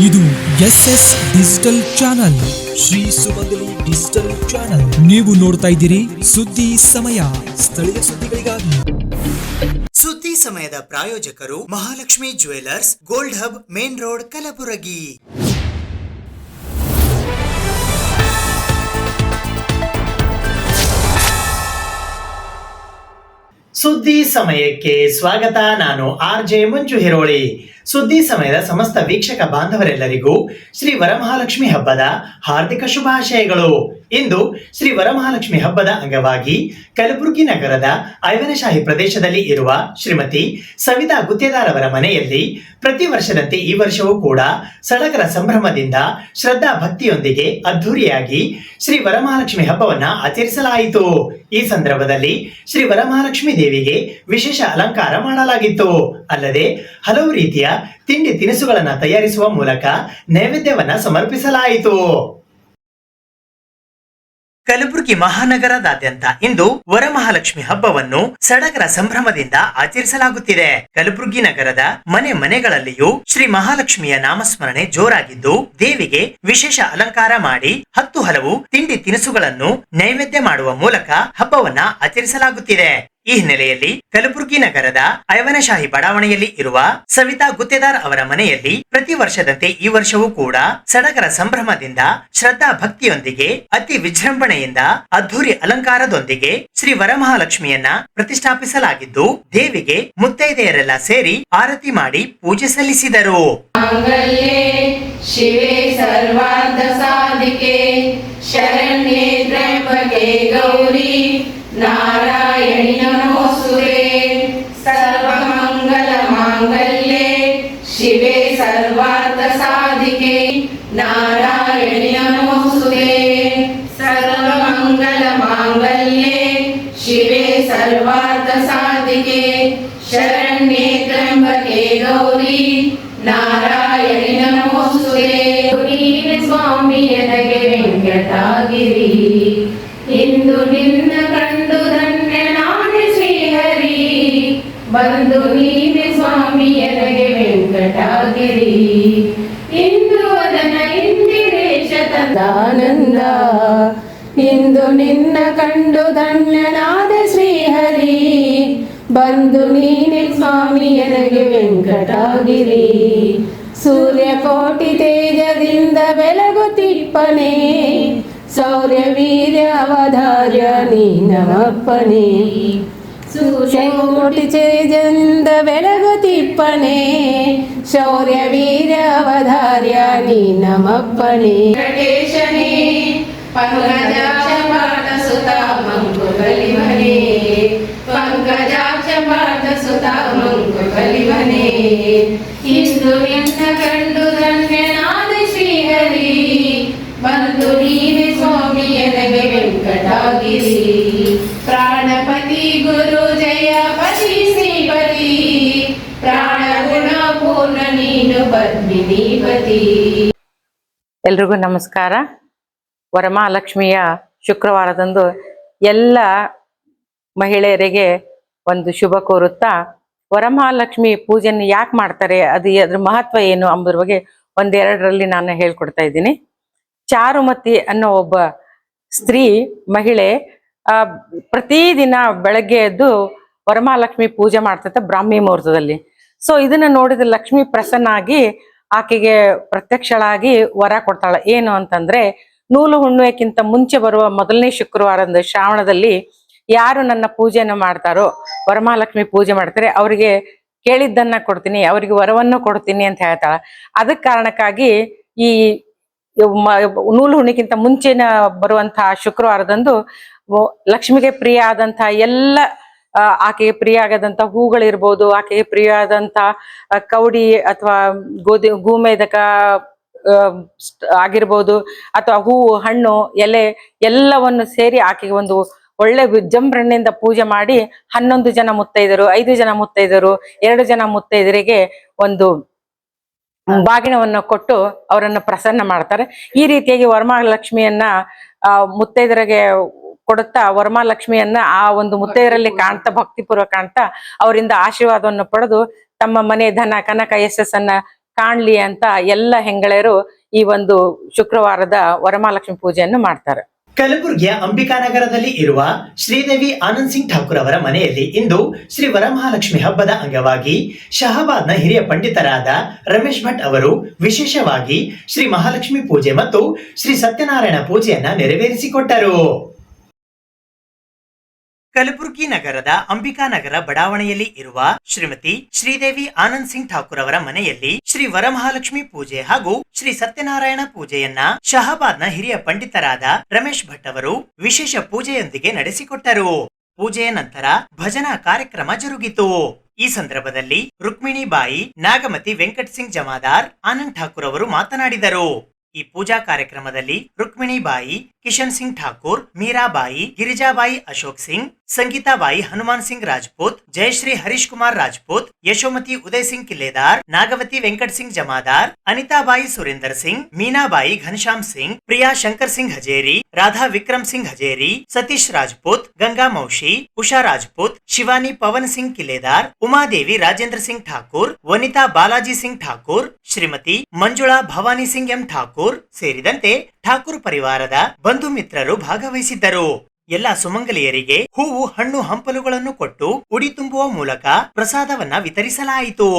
ಇದು SS digital channel, Shri ಸುಮಂಗಲಿ digital channel. ನೀವು ನೋಡ್ತಾ ಇದ್ದೀರಿ ಸುದ್ದಿ ಸಮಯ, ಸ್ಥಳೀಯ ಸುದ್ದಿಗಳಿಗಾಗಿ. ಸುದ್ದಿ ಸಮಯದ ಪ್ರಾಯೋಜಕರು Mahalakshmi jewellers, gold hub, main road, Kalaburagi. ಸುದ್ದಿ ಸಮಯಕ್ಕೆ ಸ್ವಾಗತ. ನಾನು RJ ಮಂಜು ಹಿರೋಳಿ. ಸುದ್ದಿ ಸಮಯದ ಸಮಸ್ತ ವೀಕ್ಷಕ ಬಾಂಧವರೆಲ್ಲರಿಗೂ ಶ್ರೀ ವರಮಹಾಲಕ್ಷ್ಮಿ ಹಬ್ಬದ ಹಾರ್ದಿಕ ಶುಭಾಶಯಗಳು. ಇಂದು ಶ್ರೀ ವರಮಹಾಲಕ್ಷ್ಮಿ ಹಬ್ಬದ ಅಂಗವಾಗಿ ಕಲಬುರಗಿ ನಗರದ ಐವನಶಾಹಿ ಪ್ರದೇಶದಲ್ಲಿ ಇರುವ ಶ್ರೀಮತಿ ಸವಿತಾ ಗುತ್ತೇದಾರ್ ಅವರ ಮನೆಯಲ್ಲಿ ಪ್ರತಿ ವರ್ಷದಂತೆ ಈ ವರ್ಷವೂ ಕೂಡ ಸಡಗರ ಸಂಭ್ರಮದಿಂದ ಶ್ರದ್ಧಾ ಭಕ್ತಿಯೊಂದಿಗೆ ಅದ್ಧೂರಿಯಾಗಿ ಶ್ರೀ ವರಮಹಾಲಕ್ಷ್ಮಿ ಹಬ್ಬವನ್ನ ಆಚರಿಸಲಾಯಿತು. ಈ ಸಂದರ್ಭದಲ್ಲಿ ಶ್ರೀ ವರಮಹಾಲಕ್ಷ್ಮಿ ದೇವಿಗೆ ವಿಶೇಷ ಅಲಂಕಾರ ಮಾಡಲಾಗಿತ್ತು. ಅಲ್ಲದೆ ಹಲವು ರೀತಿಯ ತಿಂಡಿ ತಿನಿಸುಗಳನ್ನ ತಯಾರಿಸುವ ಮೂಲಕ ನೈವೇದ್ಯವನ್ನ ಸಮರ್ಪಿಸಲಾಯಿತು. ಕಲಬುರಗಿ ಮಹಾನಗರದಾದ್ಯಂತ ಇಂದು ವರಮಹಾಲಕ್ಷ್ಮಿ ಹಬ್ಬವನ್ನು ಸಡಗರ ಸಂಭ್ರಮದಿಂದ ಆಚರಿಸಲಾಗುತ್ತಿದೆ. ಕಲಬುರಗಿ ನಗರದ ಮನೆ ಮನೆಗಳಲ್ಲಿಯೂ ಶ್ರೀ ಮಹಾಲಕ್ಷ್ಮಿಯ ನಾಮಸ್ಮರಣೆ ಜೋರಾಗಿದ್ದು, ದೇವಿಗೆ ವಿಶೇಷ ಅಲಂಕಾರ ಮಾಡಿ 10 ಹಲವು ತಿಂಡಿ ತಿನಿಸುಗಳನ್ನು ನೈವೇದ್ಯ ಮಾಡುವ ಮೂಲಕ ಹಬ್ಬವನ್ನ ಆಚರಿಸಲಾಗುತ್ತಿದೆ. ಈ ಹಿನ್ನೆಲೆಯಲ್ಲಿ ಕಲಬುರಗಿ ನಗರದ ಐವನಶಾಹಿ ಬಡಾವಣೆಯಲ್ಲಿ ಇರುವ ಸವಿತಾ ಗುತ್ತೇದಾರ್ ಅವರ ಮನೆಯಲ್ಲಿ ಪ್ರತಿ ವರ್ಷದಂತೆ ಈ ವರ್ಷವೂ ಕೂಡ ಸಡಗರ ಸಂಭ್ರಮದಿಂದ ಶ್ರದ್ಧಾ ಭಕ್ತಿಯೊಂದಿಗೆ ಅತಿ ವಿಜೃಂಭಣೆಯಿಂದ ಅದ್ಧೂರಿ ಅಲಂಕಾರದೊಂದಿಗೆ ಶ್ರೀ ವರಮಹಾಲಕ್ಷ್ಮಿಯನ್ನ ಪ್ರತಿಷ್ಠಾಪಿಸಲಾಗಿದ್ದು, ದೇವಿಗೆ ಮುತ್ತೈದೆಯರೆಲ್ಲ ಸೇರಿ ಆರತಿ ಮಾಡಿ ಪೂಜೆ ಸಲ್ಲಿಸಿದರು. ಶಿವೆ ಸರ್ವಾರ್ಥ ಸಾಧಿಕೆ ಶರಣ್ಯೇ ತ್ರ್ಯಂಬಕೆ ಗೌರಿ ನಾರಾಯಣಿ ನಮೋಸ್ತುತೆ ಸರ್ವಮಂಗಲ ಮಾಂಗಲ್ಯೆ ಶಿವೆ ಸರ್ವಾರ್ಥ ಸಾಧಿಕೆ ನಾರಾಯಣಿ ನಮೋಸ್ತುತೆ ಸರ್ವಮಂಗಲ ಮಾಂಗಲ್ಯೆ ಶಿವೆ ಸರ್ವಾರ್ಥ ಸಾಧಿಕೆ ಶರಣ್ಯೇ ತ್ರ್ಯಂಬಕೆ ಗೌರಿ ನಾರಾಯಣಿ ನಮೋಸ್ತುತೆ. ಸ್ವಾಮಿ ನನಗೆ ವೆಂಕಟಗಿರಿ, ಇಂದು ನಿನ್ನ ಕಂಡು ಧನ್ಯನಾದೆ ಶ್ರೀಹರಿ. ಬಂದು ನೀನೆ ಸ್ವಾಮಿ ನನಗೆ ವೆಂಕಟಗಿರಿ, ಇಂದು ಅದನ ಇಂದಿರೇಶ ತಂದಾನಂದ. ಇಂದು ನಿನ್ನ ಕಂಡು ಧನ್ಯನಾದೆ ಶ್ರೀಹರಿ, ಬಂದು ನೀನೆ ಸ್ವಾಮಿ ನನಗೆ ವೆಂಕಟಗಿರಿ. ಸೂರ್ಯಕೋಟಿ ತೇಜದಿಂದ ಬೆಳಗುತ್ತಿಪ್ಪನೆ, ಶೌರ್ಯ ವೀರ್ಯ ಅವಧಾರ್ಯ ನೀ ನಮಪ್ಪನೆ. ಸೂರ್ಯಕೋಟಿ ತೇಜದಿಂದ ಬೆಳಗುತ್ತಿಪ್ಪನೆ, ಶೌರ್ಯ ವೀರ್ಯ ಅವಧಾರ್ಯ ನೀ ನಮಪ್ಪನೆ. ವೆಂಕಟೇಶನೇ ಪಂಕಜಾಕ್ಷ ಪಾಠ ಸುತ ಮಂಕುಬಲಿಮನೆ, ಪಂಕಜಾಕ್ಷ ಪಾಠ ಸುತ ಮಂಕುಬಲಿಮನೆ. ಇಂದು ನಿನ್ನ ಕಂಡು ಧನ್ಯನಾದ ಶ್ರೀಹರಿ, ಬಂದು ನೀನೆ ಸ್ವಾಮಿ ನನಗೆ ವೆಂಕಟಗಿರಿ. ಪ್ರಾಣಪತಿ ಗುರು ಜಯಪತಿ ಶ್ರೀಪತಿ, ಪ್ರಾಣ ಗುಣ ಪೂರ್ಣ ನೀನು ಪದ್ಮಿನಿಪತಿ. ಎಲ್ರಿಗೂ ನಮಸ್ಕಾರ. ವರಮಹಾಲಕ್ಷ್ಮಿಯ ಶುಕ್ರವಾರದಂದು ಎಲ್ಲ ಮಹಿಳೆಯರಿಗೆ ಒಂದು ಶುಭ ಕೋರುತ್ತಾ, ವರಮಹಾಲಕ್ಷ್ಮಿ ಪೂಜೆಯನ್ನು ಯಾಕೆ ಮಾಡ್ತಾರೆ, ಅದ್ರ ಮಹತ್ವ ಏನು ಎಂಬುದ್ರ ಬಗ್ಗೆ ಒಂದೆರಡರಲ್ಲಿ ನಾನು ಹೇಳ್ಕೊಡ್ತಾ ಇದ್ದೀನಿ. ಚಾರುಮತಿ ಅನ್ನೋ ಒಬ್ಬ ಸ್ತ್ರೀ ಮಹಿಳೆ ಪ್ರತಿದಿನ ಬೆಳಗ್ಗೆ ಎದ್ದು ವರಮಹಾಲಕ್ಷ್ಮಿ ಪೂಜೆ ಮಾಡ್ತೈತೆ ಬ್ರಾಹ್ಮಿ ಮುಹೂರ್ತದಲ್ಲಿ. ಸೊ ಇದನ್ನ ನೋಡಿದ ಲಕ್ಷ್ಮಿ ಪ್ರಸನ್ನಾಗಿ ಆಕೆಗೆ ಪ್ರತ್ಯಕ್ಷಳಾಗಿ ವರ ಕೊಡ್ತಾಳೆ. ಏನು ಅಂತಂದ್ರೆ, ನೂಲು ಹುಣ್ಣಿಮೆಕ್ಕಿಂತ ಮುಂಚೆ ಬರುವ ಮೊದಲನೇ ಶುಕ್ರವಾರದ ಶ್ರಾವಣದಲ್ಲಿ ಯಾರು ನನ್ನ ಪೂಜೆಯನ್ನು ಮಾಡ್ತಾರೋ, ವರಮಹಾಲಕ್ಷ್ಮಿ ಪೂಜೆ ಮಾಡ್ತಾರೆ, ಅವರಿಗೆ ಕೇಳಿದ್ದನ್ನ ಕೊಡ್ತೀನಿ, ಅವರಿಗೆ ವರವನ್ನು ಕೊಡ್ತೀನಿ ಅಂತ ಹೇಳ್ತಾಳ. ಅದಕ್ಕೆ ಕಾರಣಕ್ಕಾಗಿ ಈ ನೂಲು ಹುಣ್ಣಿಗಿಂತ ಮುಂಚೆನ ಬರುವಂತಹ ಶುಕ್ರವಾರದಂದು ಲಕ್ಷ್ಮಿಗೆ ಪ್ರಿಯ ಆದಂತಹ ಎಲ್ಲ ಆಕೆಗೆ ಪ್ರಿಯ ಆಗದಂತ ಹೂಗಳಿರ್ಬೋದು, ಆಕೆಗೆ ಪ್ರಿಯ ಆದಂತ ಕೌಡಿ ಅಥವಾ ಗೋಮೇದಕ ಆಗಿರ್ಬೋದು, ಅಥವಾ ಹೂವು ಹಣ್ಣು ಎಲೆ ಎಲ್ಲವನ್ನು ಸೇರಿ ಆಕೆಗೆ ಒಂದು ಒಳ್ಳೆ ವಿಜೃಂಭಣೆಯಿಂದ ಪೂಜೆ ಮಾಡಿ 11 ಜನ ಮುತ್ತೈದರು, 5 ಜನ ಮುತ್ತೈದರು, 2 ಜನ ಮುತ್ತೈದರಿಗೆ ಒಂದು ಬಾಗಿಣವನ್ನು ಕೊಟ್ಟು ಅವರನ್ನು ಪ್ರಸನ್ನ ಮಾಡ್ತಾರೆ. ಈ ರೀತಿಯಾಗಿ ವರಮಹಾಲಕ್ಷ್ಮಿಯನ್ನ ಮುತ್ತೈದರಿಗೆ ಕೊಡುತ್ತಾ ವರಮಹಾಲಕ್ಷ್ಮಿಯನ್ನ ಆ ಒಂದು ಮುತ್ತೈದರಲ್ಲಿ ಕಾಣ್ತಾ, ಭಕ್ತಿಪೂರ್ವಕ ಕಾಣ್ತಾ ಅವರಿಂದ ಆಶೀರ್ವಾದವನ್ನು ಪಡೆದು ತಮ್ಮ ಮನೆ ಧನ ಕನಕ ಯಶಸ್ಸನ್ನ ಕಾಣ್ಲಿ ಅಂತ ಎಲ್ಲ ಹೆಂಗಳೆಯರು ಈ ಒಂದು ಶುಕ್ರವಾರದ ವರಮಹಾಲಕ್ಷ್ಮಿ ಪೂಜೆಯನ್ನು ಮಾಡ್ತಾರೆ. ಕಲಬುರಗಿಯ ಅಂಬಿಕಾನಗರದಲ್ಲಿ ಇರುವ ಶ್ರೀದೇವಿ ಆನಂದ್ ಸಿಂಗ್ ಠಾಕೂರ್ ಅವರ ಮನೆಯಲ್ಲಿ ಇಂದು ಶ್ರೀ ವರಮಹಾಲಕ್ಷ್ಮಿ ಹಬ್ಬದ ಅಂಗವಾಗಿ ಶಹಾಬಾದ್ನ ಹಿರಿಯ ಪಂಡಿತರಾದ ರಮೇಶ್ ಭಟ್ ಅವರು ವಿಶೇಷವಾಗಿ ಶ್ರೀ ಮಹಾಲಕ್ಷ್ಮಿ ಪೂಜೆ ಮತ್ತು ಶ್ರೀ ಸತ್ಯನಾರಾಯಣ ಪೂಜೆಯನ್ನ ನೆರವೇರಿಸಿಕೊಟ್ಟರು. ಕಲಬುರಗಿ ನಗರದ ಅಂಬಿಕಾನಗರ ಬಡಾವಣೆಯಲ್ಲಿ ಇರುವ ಶ್ರೀಮತಿ ಶ್ರೀದೇವಿ ಆನಂದ್ ಸಿಂಗ್ ಠಾಕೂರ್ ಅವರ ಮನೆಯಲ್ಲಿ ಶ್ರೀ ವರಮಹಾಲಕ್ಷ್ಮಿ ಪೂಜೆ ಹಾಗೂ ಶ್ರೀ ಸತ್ಯನಾರಾಯಣ ಪೂಜೆಯನ್ನ ಶಹಾಬಾದ್ನ ಹಿರಿಯ ಪಂಡಿತರಾದ ರಮೇಶ್ ಭಟ್ ಅವರು ವಿಶೇಷ ಪೂಜೆಯೊಂದಿಗೆ ನಡೆಸಿಕೊಟ್ಟರು. ಪೂಜೆಯ ನಂತರ ಭಜನಾ ಕಾರ್ಯಕ್ರಮ ಜರುಗಿತು. ಈ ಸಂದರ್ಭದಲ್ಲಿ ರುಕ್ಮಿಣಿ ಬಾಯಿ, ನಾಗಮತಿ ವೆಂಕಟ್ ಸಿಂಗ್ ಜಮಾದಾರ್, ಆನಂದ್ ಠಾಕೂರ್ ಅವರು ಮಾತನಾಡಿದರು. ಈ ಪೂಜಾ ಕಾರ್ಯಕ್ರಮದಲ್ಲಿ ರುಕ್ಮಿಣಿ ಬಾಯಿ, ಕಿಶನ್ ಸಿಂಗ್ ಠಾಕೂರ್, ಮೀರಾಬಾಯಿ, ಗಿರಿಜಾಬಾಯಿ ಅಶೋಕ್ ಸಿಂಗ್, ಸಂಗೀತಾಬಾಯಿ ಹನುಮಾನ್ ಸಿಂಗ್ ರಾಜ್ಪೂತ್, ಜಯಶ್ರೀ ಹರೀಶ್ ಕುಮಾರ್ ರಾಜ್ಪೂತ್, ಯಶೋಮತಿ ಉದಯ್ ಸಿಂಗ್ ಕಿಲ್ಲೇದಾರ್, ನಾಗವತಿ ವೆಂಕಟ್ ಸಿಂಗ್ ಜಮಾದಾರ್, ಅನಿತಾಬಾಯಿ ಸುರೇಂದರ್ ಸಿಂಗ್, ಮೀನಾಬಾಯಿ ಘನಶ್ಯಾಮ್ ಸಿಂಗ್, ಪ್ರಿಯಾ ಶಂಕರ್ ಸಿಂಗ್ ಹಜೇರಿ, ರಾಧಾ ವಿಕ್ರಮ್ ಸಿಂಗ್ ಹಜೇರಿ, ಸತೀಶ್ ರಾಜ್ಪೂತ್, ಗಂಗಾ ಮೌಶಿ, ಉಷಾ ರಾಜ್ಪೂತ್, ಶಿವಾನಿ ಪವನ್ ಸಿಂಗ್ ಕಿಲ್ಲೇದಾರ್, ಉಮಾದೇವಿ ರಾಜೇಂದ್ರ ಸಿಂಗ್ ಠಾಕೂರ್, ವನಿತಾ ಬಾಲಾಜಿ ಸಿಂಗ್ ಠಾಕೂರ್, ಶ್ರೀಮತಿ ಮಂಜುಳಾ ಭವಾನಿ ಸಿಂಗ್ ಎಂ ಠಾಕೂರ್ ಸೇರಿದಂತೆ ಠಾಕೂರ್ ಪರಿವಾರದ ಬಂಧು ಮಿತ್ರರು ಭಾಗವಹಿಸಿದ್ದರು. ಎಲ್ಲ ಸುಮಂಗಲಿಯರಿಗೆ ಹೂವು, ಹಣ್ಣು, ಹಂಪಲುಗಳನ್ನು ಕೊಟ್ಟು ಉಡಿ ತುಂಬುವ ಮೂಲಕ ಪ್ರಸಾದವನ್ನ ವಿತರಿಸಲಾಯಿತು.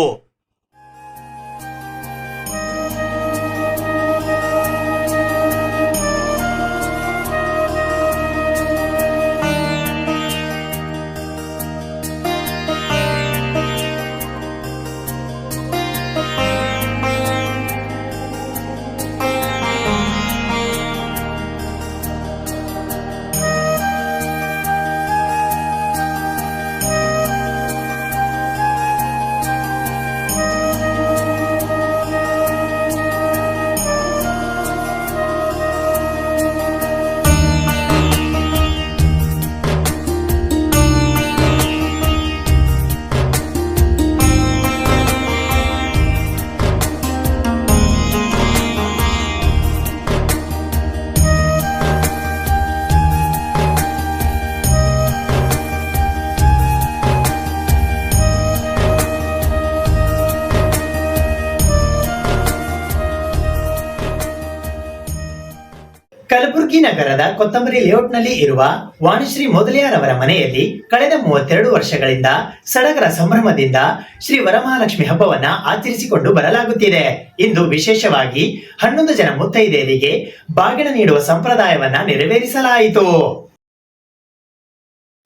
ಕಲಬುರಗಿ ನಗರದ ಕೊತ್ತಂಬರಿ ಲೇಔಟ್ನಲ್ಲಿ ಇರುವ ವಾಣಿಶ್ರೀ ಮೊದಲಿಯಾರ್ ಅವರ ಮನೆಯಲ್ಲಿ ಕಳೆದ 32 ವರ್ಷಗಳಿಂದ ಸಡಗರ ಸಂಭ್ರಮದಿಂದ ಶ್ರೀ ವರಮಹಾಲಕ್ಷ್ಮಿ ಹಬ್ಬವನ್ನ ಆಚರಿಸಿಕೊಂಡು ಬರಲಾಗುತ್ತಿದೆ. ಇಂದು ವಿಶೇಷವಾಗಿ 11 ಜನ ಮುತ್ತೈದೆಯರಿಗೆ ಬಾಗಿನ ನೀಡುವ ಸಂಪ್ರದಾಯವನ್ನ ನೆರವೇರಿಸಲಾಯಿತು.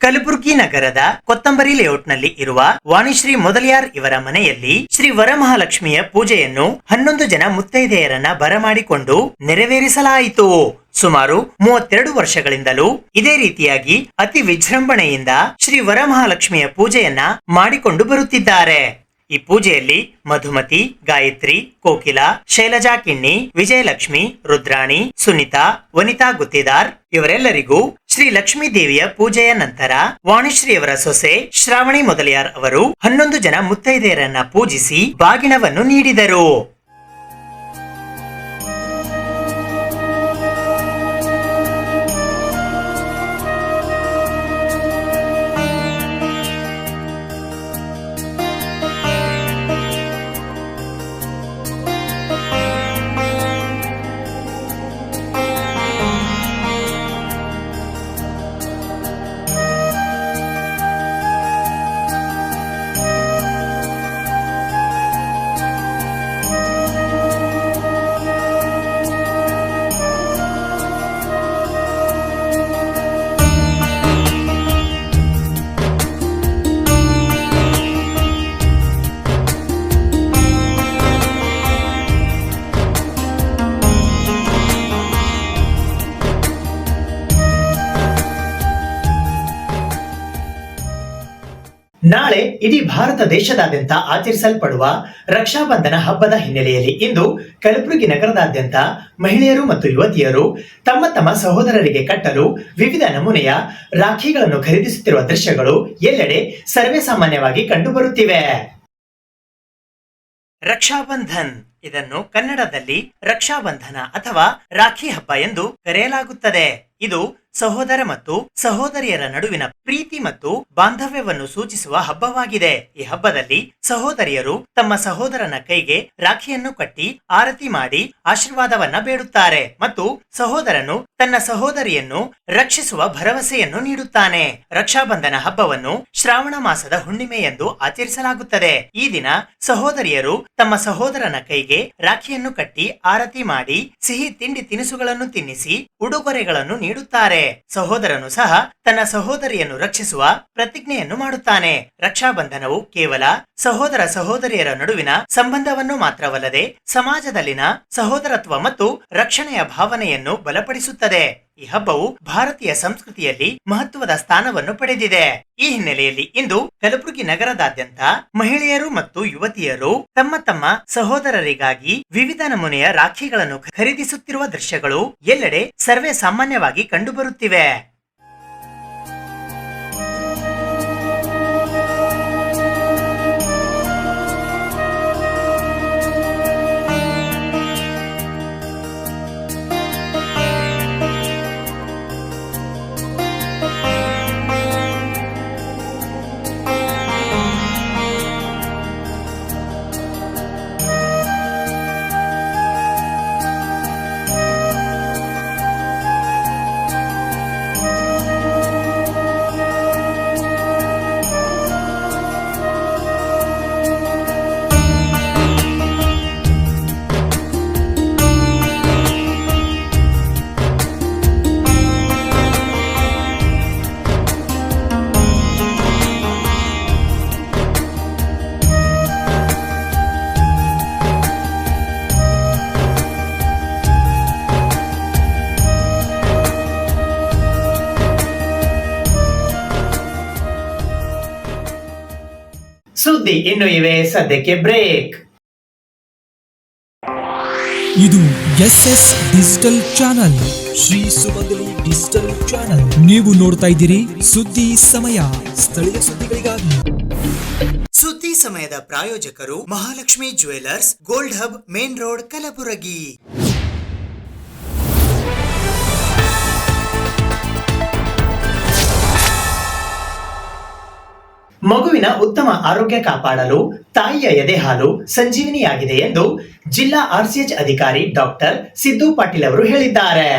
ಕಲಬುರಗಿ ನಗರದ ಕೊತ್ತಂಬರಿ ಲೇಔಟ್ನಲ್ಲಿ ಇರುವ ವಾಣಿಶ್ರೀ ಮೊದಲಿಯಾರ್ ಇವರ ಮನೆಯಲ್ಲಿ ಶ್ರೀ ವರಮಹಾಲಕ್ಷ್ಮಿಯ ಪೂಜೆಯನ್ನು 11 ಜನ ಮುತ್ತೈದೆಯರನ್ನ ಬರಮಾಡಿಕೊಂಡು ನೆರವೇರಿಸಲಾಯಿತು. ಸುಮಾರು 32 ವರ್ಷಗಳಿಂದಲೂ ಇದೇ ರೀತಿಯಾಗಿ ಅತಿ ವಿಜೃಂಭಣೆಯಿಂದ ಶ್ರೀ ವರಮಹಾಲಕ್ಷ್ಮಿಯ ಪೂಜೆಯನ್ನ ಮಾಡಿಕೊಂಡು ಬರುತ್ತಿದ್ದಾರೆ. ಈ ಪೂಜೆಯಲ್ಲಿ ಮಧುಮತಿ, ಗಾಯತ್ರಿ, ಕೋಕಿಲ, ಶೈಲಜಾ ಕಿಣ್ಣಿ, ವಿಜಯಲಕ್ಷ್ಮಿ, ರುದ್ರಾಣಿ, ಸುನಿತಾ, ವನಿತಾ ಗುತ್ತೇದಾರ್ ಇವರೆಲ್ಲರಿಗೂ ಶ್ರೀ ಲಕ್ಷ್ಮೀ ದೇವಿಯ ಪೂಜೆಯ ನಂತರ ವಾಣಿಶ್ರೀಯವರ ಸೊಸೆ ಶ್ರಾವಣಿ ಮೊದಲಿಯಾರ್ ಅವರು 11 ಜನ ಮುತ್ತೈದೆಯರನ್ನ ಪೂಜಿಸಿ ಬಾಗಿಣವನ್ನು ನೀಡಿದರು. ನಾಳೆ ಇಡೀ ಭಾರತ ದೇಶದಾದ್ಯಂತ ಆಚರಿಸಲ್ಪಡುವ ರಕ್ಷಾಬಂಧನ ಹಬ್ಬದ ಹಿನ್ನೆಲೆಯಲ್ಲಿ ಇಂದು ಕಲಬುರಗಿ ನಗರದಾದ್ಯಂತ ಮಹಿಳೆಯರು ಮತ್ತು ಯುವತಿಯರು ತಮ್ಮ ತಮ್ಮ ಸಹೋದರರಿಗೆ ಕಟ್ಟಲು ವಿವಿಧ ನಮೂನೆಯ ರಾಖಿಗಳನ್ನು ಖರೀದಿಸುತ್ತಿರುವ ದೃಶ್ಯಗಳು ಎಲ್ಲೆಡೆ ಸರ್ವೇ ಸಾಮಾನ್ಯವಾಗಿ ಕಂಡುಬರುತ್ತಿವೆ. ರಕ್ಷಾಬಂಧನ್ ಇದನ್ನು ಕನ್ನಡದಲ್ಲಿ ರಕ್ಷಾಬಂಧನ ಅಥವಾ ರಾಖಿ ಹಬ್ಬ ಎಂದು ಕರೆಯಲಾಗುತ್ತದೆ. ಇದು ಸಹೋದರ ಮತ್ತು ಸಹೋದರಿಯರ ನಡುವಿನ ಪ್ರೀತಿ ಮತ್ತು ಬಾಂಧವ್ಯವನ್ನು ಸೂಚಿಸುವ ಹಬ್ಬವಾಗಿದೆ. ಈ ಹಬ್ಬದಲ್ಲಿ ಸಹೋದರಿಯರು ತಮ್ಮ ಸಹೋದರನ ಕೈಗೆ ರಾಖಿಯನ್ನು ಕಟ್ಟಿ ಆರತಿ ಮಾಡಿ ಆಶೀರ್ವಾದವನ್ನ ಬೇಡುತ್ತಾರೆ ಮತ್ತು ಸಹೋದರನು ತನ್ನ ಸಹೋದರಿಯನ್ನು ರಕ್ಷಿಸುವ ಭರವಸೆಯನ್ನು ನೀಡುತ್ತಾನೆ. ರಕ್ಷಾಬಂಧನ ಹಬ್ಬವನ್ನು ಶ್ರಾವಣ ಮಾಸದ ಹುಣ್ಣಿಮೆ ಎಂದು ಆಚರಿಸಲಾಗುತ್ತದೆ. ಈ ದಿನ ಸಹೋದರಿಯರು ತಮ್ಮ ಸಹೋದರನ ಕೈಗೆ ರಾಖಿಯನ್ನು ಕಟ್ಟಿ ಆರತಿ ಮಾಡಿ ಸಿಹಿ ತಿಂಡಿ ತಿನಿಸುಗಳನ್ನು ತಿನ್ನಿಸಿ ಉಡುಗೊರೆಗಳನ್ನು ನೀಡುತ್ತಾರೆ. ಸಹೋದರನು ಸಹ ತನ್ನ ಸಹೋದರಿಯನ್ನು ರಕ್ಷಿಸುವ ಪ್ರತಿಜ್ಞೆಯನ್ನು ಮಾಡುತ್ತಾನೆ. ರಕ್ಷಾಬಂಧನವು ಕೇವಲ ಸಹೋದರ ಸಹೋದರಿಯರ ನಡುವಿನ ಸಂಬಂಧವನ್ನು ಮಾತ್ರವಲ್ಲದೆ ಸಮಾಜದಲ್ಲಿನ ಸಹೋದರತ್ವ ಮತ್ತು ರಕ್ಷಣೆಯ ಭಾವನೆಯನ್ನು ಬಲಪಡಿಸುತ್ತದೆ. ಈ ಹಬ್ಬವು ಭಾರತೀಯ ಸಂಸ್ಕೃತಿಯಲ್ಲಿ ಮಹತ್ವದ ಸ್ಥಾನವನ್ನು ಪಡೆದಿದೆ. ಈ ಹಿನ್ನೆಲೆಯಲ್ಲಿ ಇಂದು ಕಲಬುರಗಿ ನಗರದಾದ್ಯಂತ ಮಹಿಳೆಯರು ಮತ್ತು ಯುವತಿಯರು ತಮ್ಮ ತಮ್ಮ ಸಹೋದರರಿಗಾಗಿ ವಿವಿಧ ನಮೂನೆಯ ರಾಖಿಗಳನ್ನು ಖರೀದಿಸುತ್ತಿರುವ ದೃಶ್ಯಗಳು ಎಲ್ಲೆಡೆ ಸರ್ವೇ ಸಾಮಾನ್ಯವಾಗಿ ಕಂಡುಬರುತ್ತಿವೆ. ಸುದ್ದಿ ಇನ್ನು ಇವೆ, ಸದ್ಯಕ್ಕೆ ಬ್ರೇಕ್. ಇದು SS ಡಿಜಿಟಲ್ ಚಾನಲ್, ಶ್ರೀ ಸುಮಂಗಲಿ ಡಿಜಿಟಲ್ ಚಾನಲ್. ನೀವು ನೋಡ್ತಾ ಇದ್ದೀರಿ ಸುದ್ದಿ ಸಮಯ, ಸ್ಥಳೀಯ ಸುದ್ದಿಗಳಿಗಾಗಿ. ಸುದ್ದಿ ಸಮಯದ ಪ್ರಾಯೋಜಕರು Mahalakshmi jewellers, gold hub, main road, Kalaburagi. ಮಗುವಿನ ಉತ್ತಮ ಆರೋಗ್ಯ ಕಾಪಾಡಲು ತಾಯಿಯ ಎದೆ ಹಾಲು ಸಂಜೀವಿನಿಯಾಗಿದೆ ಎಂದು ಜಿಲ್ಲಾ RCH ಅಧಿಕಾರಿ ಡಾಕ್ಟರ್ ಸಿದ್ದು ಪಾಟೀಲ್ ಅವರು ಹೇಳಿದ್ದಾರೆ.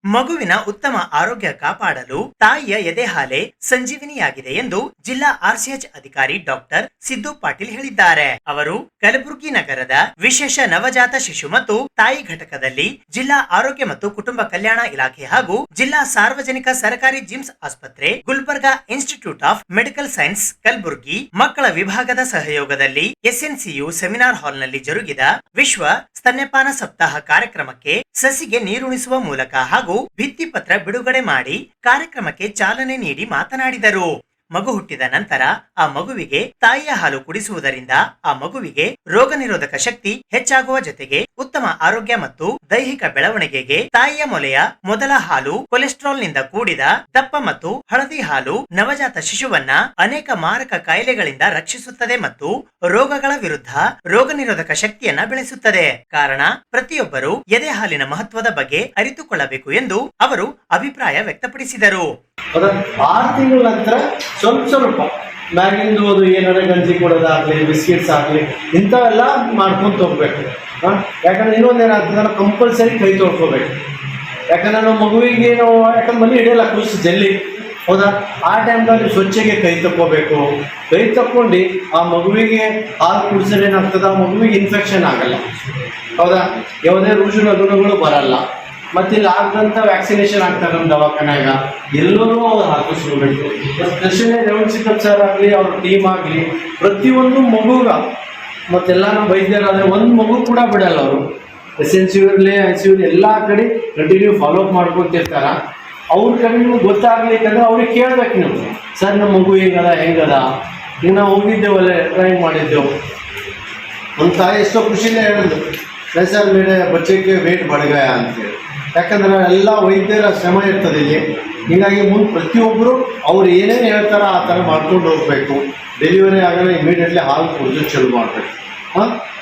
ಮಗುವಿನ ಉತ್ತಮ ಆರೋಗ್ಯ ಕಾಪಾಡಲು ತಾಯಿಯ ಎದೆ ಹಾಲೆ ಸಂಜೀವಿನಿಯಾಗಿದೆ ಎಂದು ಜಿಲ್ಲಾ RCH ಅಧಿಕಾರಿ ಡಾಕ್ಟರ್ ಸಿದ್ದು ಪಾಟೀಲ್ ಹೇಳಿದ್ದಾರೆ. ಅವರು ಕಲಬುರಗಿ ನಗರದ ವಿಶೇಷ ನವಜಾತ ಶಿಶು ಮತ್ತು ತಾಯಿ ಘಟಕದಲ್ಲಿ ಜಿಲ್ಲಾ ಆರೋಗ್ಯ ಮತ್ತು ಕುಟುಂಬ ಕಲ್ಯಾಣ ಇಲಾಖೆ ಹಾಗೂ ಜಿಲ್ಲಾ ಸಾರ್ವಜನಿಕ ಸರ್ಕಾರಿ ಜಿಮ್ಸ್ ಆಸ್ಪತ್ರೆ, Gulbarga institute of medical science Kalaburagi ಮಕ್ಕಳ ವಿಭಾಗದ ಸಹಯೋಗದಲ್ಲಿ SNCU ಸೆಮಿನಾರ್ ಹಾಲ್ ನಲ್ಲಿ ಜರುಗಿದ ವಿಶ್ವ ಸ್ತನ್ಯಪಾನ ಸಪ್ತಾಹ ಕಾರ್ಯಕ್ರಮಕ್ಕೆ ಸಸಿಗೆ ನೀರುಣಿಸುವ ಮೂಲಕ ಹಾಗೂ ಭಿತ್ತಿಪತ್ರ ಬಿಡುಗಡೆ ಮಾಡಿ ಕಾರ್ಯಕ್ರಮಕ್ಕೆ ಚಾಲನೆ ನೀಡಿ ಮಾತನಾಡಿದರು. ಮಗು ಹುಟ್ಟಿದ ನಂತರ ಆ ಮಗುವಿಗೆ ತಾಯಿಯ ಹಾಲು ಕುಡಿಸುವುದರಿಂದ ಆ ಮಗುವಿಗೆ ರೋಗ ನಿರೋಧಕ ಶಕ್ತಿ ಹೆಚ್ಚಾಗುವ ಜೊತೆಗೆ ಉತ್ತಮ ಆರೋಗ್ಯ ಮತ್ತು ದೈಹಿಕ ಬೆಳವಣಿಗೆಗೆ ತಾಯಿಯ ಮೊಲೆಯ ಮೊದಲ ಹಾಲು ಕೊಲೆಸ್ಟ್ರಾಲ್ ನಿಂದ ಕೂಡಿದ ದಪ್ಪ ಮತ್ತು ಹಳದಿ ಹಾಲು ನವಜಾತ ಶಿಶುವನ್ನ ಅನೇಕ ಮಾರಕ ಕಾಯಿಲೆಗಳಿಂದ ರಕ್ಷಿಸುತ್ತದೆ ಮತ್ತು ರೋಗಗಳ ವಿರುದ್ಧ ರೋಗ ನಿರೋಧಕ ಶಕ್ತಿಯನ್ನ ಬೆಳೆಸುತ್ತದೆ. ಕಾರಣ ಪ್ರತಿಯೊಬ್ಬರು ಎದೆ ಹಾಲಿನ ಮಹತ್ವದ ಬಗ್ಗೆ ಅರಿತುಕೊಳ್ಳಬೇಕು ಎಂದು ಅವರು ಅಭಿಪ್ರಾಯ ವ್ಯಕ್ತಪಡಿಸಿದರು. 6 ತಿಂಗಳ ನಂತರ ಸ್ವಲ್ಪ ಮ್ಯಾಗಿಂದು ಅದು ಏನಾರ ಗಂಜಿ ಕೊಡೋದಾಗ್ಲಿ, ಬಿಸ್ಕಿಟ್ಸ್ ಆಗಲಿ, ಇಂಥವೆಲ್ಲ ಮಾಡ್ಕೊಂತ ಹೋಗ್ಬೇಕು. ಯಾಕಂದ್ರೆ ಇನ್ನೊಂದೇನಾಗ್ತದೆ, ಕಂಪಲ್ಸರಿ ಕೈ ತೊಳ್ಕೊಬೇಕು. ಯಾಕಂದ್ರೆ ನಾವು ಮಗುವಿಗೆ ಯಾಕಂದ್ರೆ ಮನೆ ಹಿಡಿಯಲ್ಲ ಖುಷಿ ಜಲ್ಲಿ, ಹೌದಾ? ಆ ಟೈಮ್ನಲ್ಲಿ ಸ್ವಚ್ಛಗೆ ಕೈ ತಕ್ಕೋಬೇಕು. ಕೈ ತಕ್ಕೊಂಡು ಆ ಮಗುವಿಗೆ ಹಾಲು ಕುಡಿಸಿದ್ರೆ ಏನಾಗ್ತದೆ, ಆ ಮಗುವಿಗೆ ಇನ್ಫೆಕ್ಷನ್ ಆಗಲ್ಲ, ಹೌದಾ? ಯಾವುದೇ ರುಜಿನಗಳು ಬರಲ್ಲ. ಮತ್ತು ಇಲ್ಲಿ ಆಗದಂಥ ವ್ಯಾಕ್ಸಿನೇಷನ್ ಆಗ್ತಾರೆ ನಮ್ಮ ದವಾಖಾನ್ಯಾಗ, ಎಲ್ಲರೂ ಅವ್ರು ಹಾಕಿಸ್ಕೋಬೇಕು. ಸ್ಪೆಷಲಿ ರೆವನ್ಯೂ ಚಿಕಿತ್ಸರ್ ಆಗಲಿ, ಅವ್ರ ಟೀಮ್ ಆಗಲಿ, ಪ್ರತಿಯೊಂದು ಮಗುಗ ಮತ್ತೆಲ್ಲ ನಮ್ಮ ವೈದ್ಯರಾದರೆ ಒಂದು ಮಗು ಕೂಡ ಬಿಡಲ್ಲ. ಅವರು SNCU ಇರಲಿ, ICU ಎಲ್ಲ ಕಡೆ ಕಂಟಿನ್ಯೂ ಫಾಲೋಅಪ್ ಮಾಡ್ಕೊತಿರ್ತಾರೆ. ಅವ್ರ ಕಡೆ ನಿಮ್ಗೆ ಗೊತ್ತಾಗ್ಲಿಕ್ಕಂದ್ರೆ ಅವ್ರಿಗೆ ಕೇಳ್ಬೇಕು ನೀವು, ಸರ್ ನಮ್ಮ ಮಗು ಹೆಂಗದ ಈಗ ನಾವು ಹೋಗಿದ್ದೇವಲ್ಲ, ಡ್ರಾಯಿಂಗ್ ಮಾಡಿದ್ದೆವು. ಒಂದು ತಾಯಿ ಎಷ್ಟೋ ಖುಷಿನೇ ಹೇಳಿದ್ರು, ಸರ್ ಮೇರೆ ಬಚ್ಚೆಗೆ ವೇಟ್ ಬಡಗಯ ಅಂತೇಳಿ. ಯಾಕಂದ್ರೆ ಎಲ್ಲ ವೈದ್ಯರ ಶ್ರಮ ಇರ್ತದೆ ಇಲ್ಲಿ. ಹೀಗಾಗಿ ಮುಂದೆ ಪ್ರತಿಯೊಬ್ಬರು ಅವ್ರು ಏನೇನು ಹೇಳ್ತಾರೋ ಆ ಥರ ಮಾಡ್ಕೊಂಡು ಹೋಗ್ಬೇಕು. ಡೆಲಿವರಿ ಆಗಲ್ಲ ಇಮಿಡಿಯೇಟ್ಲಿ ಹಾಲು ಕುಡಿದು ಚಲೋ ಮಾಡಬೇಕು.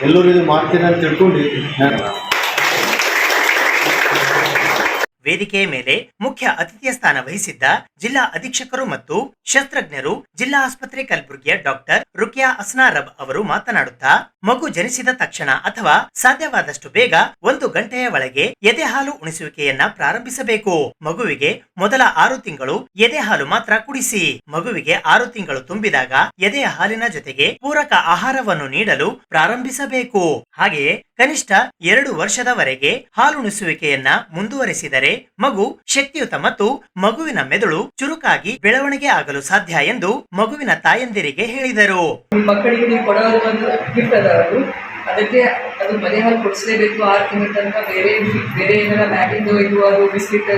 ಎಲ್ಲರೂ ಇದು ಮಾಡ್ತೀರಾ ಅಂತ ತಿಳ್ಕೊಂಡಿದ್ದೀನಿ ನಾನು. ವೇದಿಕೆಯ ಮೇಲೆ ಮುಖ್ಯ ಅತಿಥಿಯ ಸ್ಥಾನ ವಹಿಸಿದ್ದ ಜಿಲ್ಲಾ ಅಧೀಕ್ಷಕರು ಮತ್ತು ಶಸ್ತ್ರಜ್ಞರು ಜಿಲ್ಲಾ ಆಸ್ಪತ್ರೆ ಕಲಬುರಗಿಯ ಡಾಕ್ಟರ್ ರುಕಿಯಾ ಅಸ್ನಾರಬ್ ಅವರು ಮಾತನಾಡುತ್ತಾ, ಮಗು ಜನಿಸಿದ ತಕ್ಷಣ ಅಥವಾ ಸಾಧ್ಯವಾದಷ್ಟು ಬೇಗ 1 ಗಂಟೆಯ ಒಳಗೆ ಎದೆ ಹಾಲು ಉಣಿಸುವಿಕೆಯನ್ನ ಪ್ರಾರಂಭಿಸಬೇಕು. ಮಗುವಿಗೆ ಮೊದಲ 6 ತಿಂಗಳು ಎದೆ ಹಾಲು ಮಾತ್ರ ಕುಡಿಸಿ. ಮಗುವಿಗೆ 6 ತಿಂಗಳು ತುಂಬಿದಾಗ ಎದೆಯ ಹಾಲಿನ ಜೊತೆಗೆ ಪೂರಕ ಆಹಾರವನ್ನು ನೀಡಲು ಪ್ರಾರಂಭಿಸಬೇಕು. ಹಾಗೆಯೇ ಕನಿಷ್ಠ 2 ವರ್ಷದವರೆಗೆ ಹಾಲುಣಿಸುವಿಕೆಯನ್ನ ಮುಂದುವರೆಸಿದರೆ ಮಗು ಶಕ್ತಿಯುತ ಮತ್ತು ಮಗುವಿನ ಮೆದುಳು ಚುರುಕಾಗಿ ಬೆಳವಣಿಗೆ ಆಗಲು ಸಾಧ್ಯ ಎಂದು ಮಗುವಿನ ತಾಯಂದಿರಿಗೆ ಹೇಳಿದರು. ಮಕ್ಕಳಿಗೆ ನೀವು ಕೊಡೋ ಒಂದು ಗಿಫ್ಟ್ ಅದ ಅದಕ್ಕೆ ಅದು ಮನೆ ಹಾಲು ಕೊಡಿಸಲೇಬೇಕು. 6 ತಿಂಗಳ ತನಕ ಬೇರೆ ಏನಾರ ಮ್ಯಾಗಿಂದು ಇದು ಅದು ಬಿಸ್ಕಿಟ್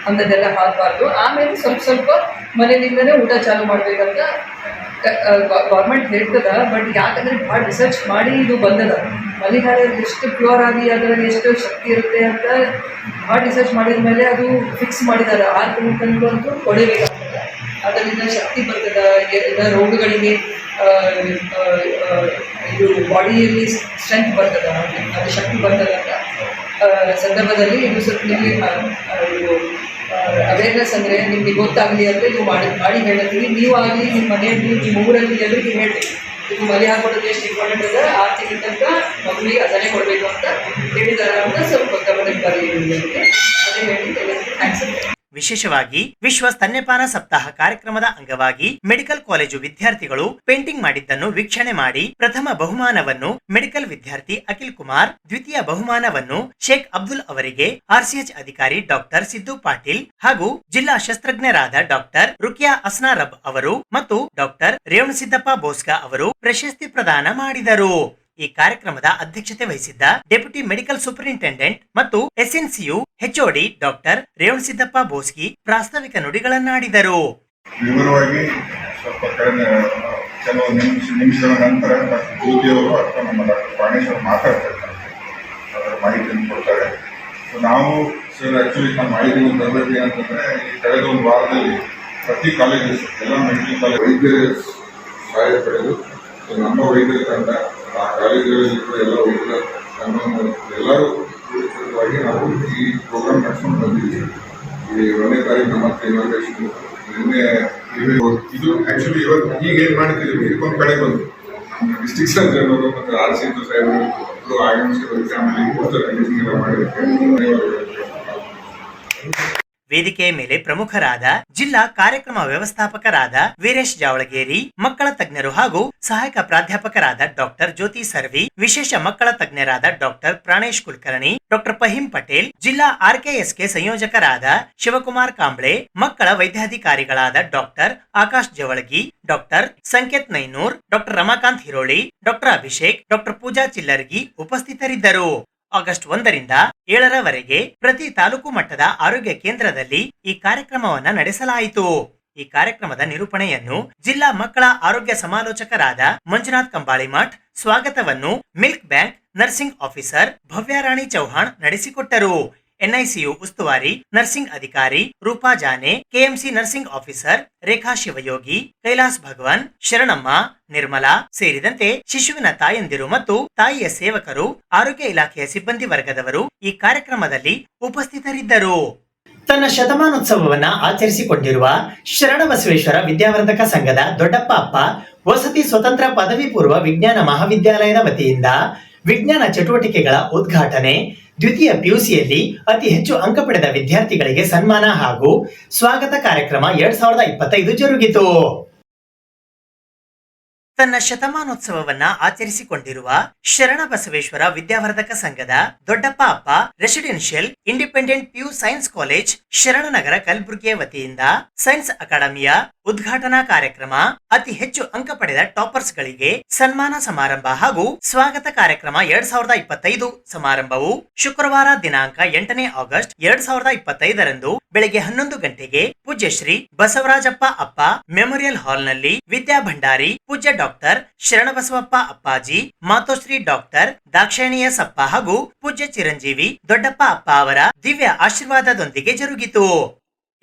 ಅಂಥದ್ದೆಲ್ಲ ಹಾಕಬಾರ್ದು. ಆಮೇಲೆ ಸ್ವಲ್ಪ ಮನೆಯಿಂದನೇ ಊಟ ಚಾಲು ಮಾಡ್ಬೇಕಂತ ಗೌರ್ಮೆಂಟ್ ಹೇಳ್ತದ. ಬಟ್ ಯಾಕಂದ್ರೆ ಭಾಳ ರಿಸರ್ಚ್ ಮಾಡಿ ಇದು ಬಂದದ. ಮನೆ ಹಾಲಲ್ಲಿ ಎಷ್ಟು ಪ್ಯೂರ್ ಆಗಿ ಅದರಲ್ಲಿ ಎಷ್ಟು ಶಕ್ತಿ ಇರುತ್ತೆ ಅಂತ ಭಾಳ ರಿಸರ್ಚ್ ಮಾಡಿದ ಮೇಲೆ ಅದು ಫಿಕ್ಸ್ ಮಾಡಿದ್ದಾರೆ. 6 ತಿಂಗಳ ತನಕ ಅಂತೂ ಕೊಡಬೇಕಾಗ್ತದೆ. ಅದರಿಂದ ಶಕ್ತಿ ಬರ್ತದ, ಎಲ್ಲ ರೋಗಗಳಿಗೆ ಇದು ಬಾಡಿಯಲ್ಲಿ ಸ್ಟ್ರೆಂತ್ ಬರ್ತದ, ಅದು ಶಕ್ತಿ ಬರ್ತದ ಅಂತ ಸಂದರ್ಭದಲ್ಲಿ ಇದು ಸ್ವಲ್ಪ ನಿಮಗೆ ಇದು ಅವೇರ್ನೆಸ್ ಅಂದರೆ ನಿಮಗೆ ಗೊತ್ತಾಗಲಿ ಅಂತ ಇದು ಮಾಡಿ ಹೇಳ್ತೀವಿ. ನೀವು ಆಗಲಿ ನಿಮ್ಮ ಮನೆಯಲ್ಲಿ ನಿಮ್ಮ ಊರಲ್ಲಿ ಎಲ್ಲರಿಗೆ ಹೇಳಬೇಕು ಇದು ಮನೆ ಹಾಕೊಡೋದು ಎಷ್ಟು ಇಂಪಾರ್ಟೆಂಟ್ ಅದ. 6 ತಿಂಗಳ ತನಕ ಮಗುವಿಗೆ ಅದನ್ನೇ ಕೊಡಬೇಕು ಅಂತ ಹೇಳಿದಾರ ಅಂತ ಸ್ವಲ್ಪ ಗಮನಕ್ಕೆ ಬರಲಿ. ಅದೇ ಹೇಳಿ ಥ್ಯಾಂಕ್ಸ್. ವಿಶೇಷವಾಗಿ ವಿಶ್ವ ಸ್ತನ್ಯಪಾನ ಸಪ್ತಾಹ ಕಾರ್ಯಕ್ರಮದ ಅಂಗವಾಗಿ ಮೆಡಿಕಲ್ ಕಾಲೇಜು ವಿದ್ಯಾರ್ಥಿಗಳು ಪೇಂಟಿಂಗ್ ಮಾಡಿದ್ದನ್ನು ವೀಕ್ಷಣೆ ಮಾಡಿ ಪ್ರಥಮ ಬಹುಮಾನವನ್ನು ಮೆಡಿಕಲ್ ವಿದ್ಯಾರ್ಥಿ ಅಖಿಲ್ ಕುಮಾರ್, ದ್ವಿತೀಯ ಬಹುಮಾನವನ್ನು ಶೇಖ್ ಅಬ್ದುಲ್ ಅವರಿಗೆ ಆರ್ಸಿಎಚ್ ಅಧಿಕಾರಿ ಡಾಕ್ಟರ್ ಸಿದ್ದು ಪಾಟೀಲ್ ಹಾಗೂ ಜಿಲ್ಲಾ ಶಸ್ತ್ರಜ್ಞರಾದ ಡಾಕ್ಟರ್ ರುಕಿಯಾ ಅಸ್ನಾರಬ್ ಅವರು ಮತ್ತು ಡಾಕ್ಟರ್ ರೇವಣಸಿದ್ದಪ್ಪ ಬೋಸ್ಕಾ ಅವರು ಪ್ರಶಸ್ತಿ ಪ್ರದಾನ ಮಾಡಿದರು. ಈ ಕಾರ್ಯಕ್ರಮದ ಅಧ್ಯಕ್ಷತೆ ವಹಿಸಿದ್ದ ಡೆಪ್ಯೂಟಿ ಮೆಡಿಕಲ್ ಸೂಪರಿಂಟೆಂಡೆಂಟ್ ಮತ್ತು ಎಸ್ಎನ್ಸಿಯು HOD ಡಾಕ್ಟರ್ ರೇವಣಸಿದ್ದಪ್ಪ ಬೋಸ್ಕಿ ಪ್ರಾಸ್ತಾವಿಕ ನುಡಿಗಳನ್ನಾಡಿದರು. ವಿವರವಾಗಿ ಸ್ವಲ್ಪ ಕೆಲವು ನಿಮಿಷಗಳ ನಂತರ ಡಾಕ್ಟರ್ ಜ್ಯೋತಿಯವರು ಅಥವಾ ನಮ್ಮ ಡಾಕ್ಟರ್ ಪ್ರಾಣೇಶ್ವರ್ ಮಾತಾಡ್ತಿರ್ತಾರೆ, ಅದರ ಮಾಹಿತಿಯನ್ನು ಕೊಡ್ತಾರೆ. ನಾವು ಸರ್ ಆ್ಯಕ್ಚುಲಿ ನಮ್ಮ ಮಾಹಿತಿ ತರಬೇತಿ ಏನಂತಂದರೆ ಈ ಕಳೆದ ಒಂದು ವಾರದಲ್ಲಿ ಪ್ರತಿ ಕಾಲೇಜಸ್ ಎಲ್ಲ ಮೆಡಿಕಲ್ ಕಾಲೇಜ್ ವೈದ್ಯರ ಸಹಾಯ ಪಡೆದು ನಮ್ಮ ವೈದ್ಯರ ತಂಡ ಆ ಕಾಲೇಜುಗಳಲ್ಲಿ ಕೂಡ ಎಲ್ಲ ವೈದ್ಯರ ತಂಡವನ್ನು ಎಲ್ಲರೂ ಪೂರಕವಾಗಿ ನಾವು ಈ ಪ್ರೋಗ್ರಾಮ್ ನಡೆಸ್ಕೊಂಡು ಬಂದಿದ್ದೀವಿ. ಈ 1ನೇ ತಾರೀಕು ಮತ್ತೆ ಇನಾಗ್ರೇಷನ್ ನಿನ್ನೆ ಇದು ಆ್ಯಕ್ಚುಲಿ ಇವತ್ತು ಈಗ ಏನು ಮಾಡ್ತಿದ್ದೀವಿ, ಇದಕ್ಕೊಂದು ಕಡೆ ಬಂದು ನಮ್ಮ ಡಿಸ್ಟ್ರಿಕ್ಟ್ ಸರ್ಜನ್ ಅವರು ಮತ್ತು RCH ಸಾಹೇಬರು ಆಗಮಿಸಿ ಆಮೇಲೆ ಎಲ್ಲ ಮಾಡಿದ್ದಕ್ಕೆ ವೇದಿಕೆಯ ಮೇಲೆ ಪ್ರಮುಖರಾದ ಜಿಲ್ಲಾ ಕಾರ್ಯಕ್ರಮ ವ್ಯವಸ್ಥಾಪಕರಾದ ವೀರೇಶ್ ಜಾವಳಗೇರಿ, ಮಕ್ಕಳ ತಜ್ಞರು ಹಾಗೂ ಸಹಾಯಕ ಪ್ರಾಧ್ಯಾಪಕರಾದ ಡಾಕ್ಟರ್ ಜ್ಯೋತಿ ಸರ್ವಿ, ವಿಶೇಷ ಮಕ್ಕಳ ತಜ್ಞರಾದ ಡಾಕ್ಟರ್ ಪ್ರಾಣೇಶ್ ಕುಲಕರ್ಣಿ, ಡಾಕ್ಟರ್ ಫಹೀಂ ಪಟೇಲ್, ಜಿಲ್ಲಾ RKSK ಸಂಯೋಜಕರಾದ ಶಿವಕುಮಾರ್ ಕಾಂಬ್ಳೆ, ಮಕ್ಕಳ ವೈದ್ಯಾಧಿಕಾರಿಗಳಾದ doctor Akash Javalagi, doctor Sanket Nainoor, doctor Ramakant Hiroli, doctor Abhishek, doctor Pooja Chillargi ಉಪಸ್ಥಿತರಿದ್ದರು. ಆಗಸ್ಟ್ 1ರಿಂದ 7ರವರೆಗೆ ಪ್ರತಿ ತಾಲೂಕು ಮಟ್ಟದ ಆರೋಗ್ಯ ಕೇಂದ್ರದಲ್ಲಿ ಈ ಕಾರ್ಯಕ್ರಮವನ್ನ ನಡೆಸಲಾಯಿತು. ಈ ಕಾರ್ಯಕ್ರಮದ ನಿರೂಪಣೆಯನ್ನು ಜಿಲ್ಲಾ ಮಕ್ಕಳ ಆರೋಗ್ಯ ಸಮಾಲೋಚಕರಾದ ಮಂಜುನಾಥ್ ಕಂಬಾಳಿಮಠ್, ಸ್ವಾಗತವನ್ನು milk bank nursing officer Bhavyarani Chauhan ನಡೆಸಿಕೊಟ್ಟರು. NICU ಉಸ್ತುವಾರಿ ನರ್ಸಿಂಗ್ ಅಧಿಕಾರಿ Roopa Jane, KMC nursing officer Rekha Shivayogi, Kailas Bhagwan, Sharanamma, Nirmala ಸೇರಿದಂತೆ ಶಿಶುವಿನ ತಾಯಂದಿರು ಮತ್ತು ತಾಯಿಯ ಸೇವಕರು, ಆರೋಗ್ಯ ಇಲಾಖೆಯ ಸಿಬ್ಬಂದಿ ವರ್ಗದವರು ಈ ಕಾರ್ಯಕ್ರಮದಲ್ಲಿ ಉಪಸ್ಥಿತರಿದ್ದರು. ತನ್ನ ಶತಮಾನೋತ್ಸವವನ್ನ ಆಚರಿಸಿಕೊಂಡಿರುವ ಶರಣಬಸವೇಶ್ವರ ವಿದ್ಯಾವರ್ಧಕ ಸಂಘದ ದೊಡ್ಡಪ್ಪ ಅಪ್ಪ ವಸತಿ ಸ್ವತಂತ್ರ ಪದವಿ ಪೂರ್ವ ವಿಜ್ಞಾನ ಮಹಾವಿದ್ಯಾಲಯದ ವತಿಯಿಂದ ವಿಜ್ಞಾನ ಚಟುವಟಿಕೆಗಳ ಉದ್ಘಾಟನೆ, ದ್ವಿತೀಯ PUCಯಲ್ಲಿ ಅತಿ ಹೆಚ್ಚು ಅಂಕ ಪಡೆದ ವಿದ್ಯಾರ್ಥಿಗಳಿಗೆ ಸನ್ಮಾನ ಹಾಗೂ ಸ್ವಾಗತ ಕಾರ್ಯಕ್ರಮ 2025 ಜರುಗಿತು. ತನ್ನ ಶತಮಾನೋತ್ಸವವನ್ನ ಆಚರಿಸಿಕೊಂಡಿರುವ ಶರಣಬಸವೇಶ್ವರ ವಿದ್ಯಾವರ್ಧಕ ಸಂಘದ Doddappa Appa residential independent PU science college Sharananagar ಕಲಬುರಗಿಯ ವತಿಯಿಂದ ಸೈನ್ಸ್ ಅಕಾಡೆಮಿಯ ಉದ್ಘಾಟನಾ ಕಾರ್ಯಕ್ರಮ, ಅತಿ ಹೆಚ್ಚು ಅಂಕ ಪಡೆದ ಟಾಪರ್ಸ್ ಗಳಿಗೆ ಸನ್ಮಾನ ಸಮಾರಂಭ ಹಾಗೂ ಸ್ವಾಗತ ಕಾರ್ಯಕ್ರಮ 2025 ಸಮಾರಂಭವು ಶುಕ್ರವಾರ ದಿನಾಂಕ 8ನೇ ಆಗಸ್ಟ್ 2025ರಂದು ಬೆಳಗ್ಗೆ 11 ಗಂಟೆಗೆ ಪೂಜ್ಯ ಶ್ರೀ ಬಸವರಾಜಪ್ಪ ಅಪ್ಪ ಮೆಮೋರಿಯಲ್ ಹಾಲ್ನಲ್ಲಿ ವಿದ್ಯಾ ಭಂಡಾರಿ ಪೂಜ್ಯ ಡಾಕ್ಟರ್ ಶರಣಬಸವಪ್ಪ ಅಪ್ಪಾಜಿ, ಮಾತೋಶ್ರೀ ಡಾಕ್ಟರ್ ದಾಕ್ಷಾಯಣಿಯ ಸಪ್ಪ ಹಾಗೂ ಪೂಜ್ಯ ಚಿರಂಜೀವಿ ದೊಡ್ಡಪ್ಪ ಅಪ್ಪ ಅವರ ದಿವ್ಯ ಆಶೀರ್ವಾದದೊಂದಿಗೆ ಜರುಗಿತು.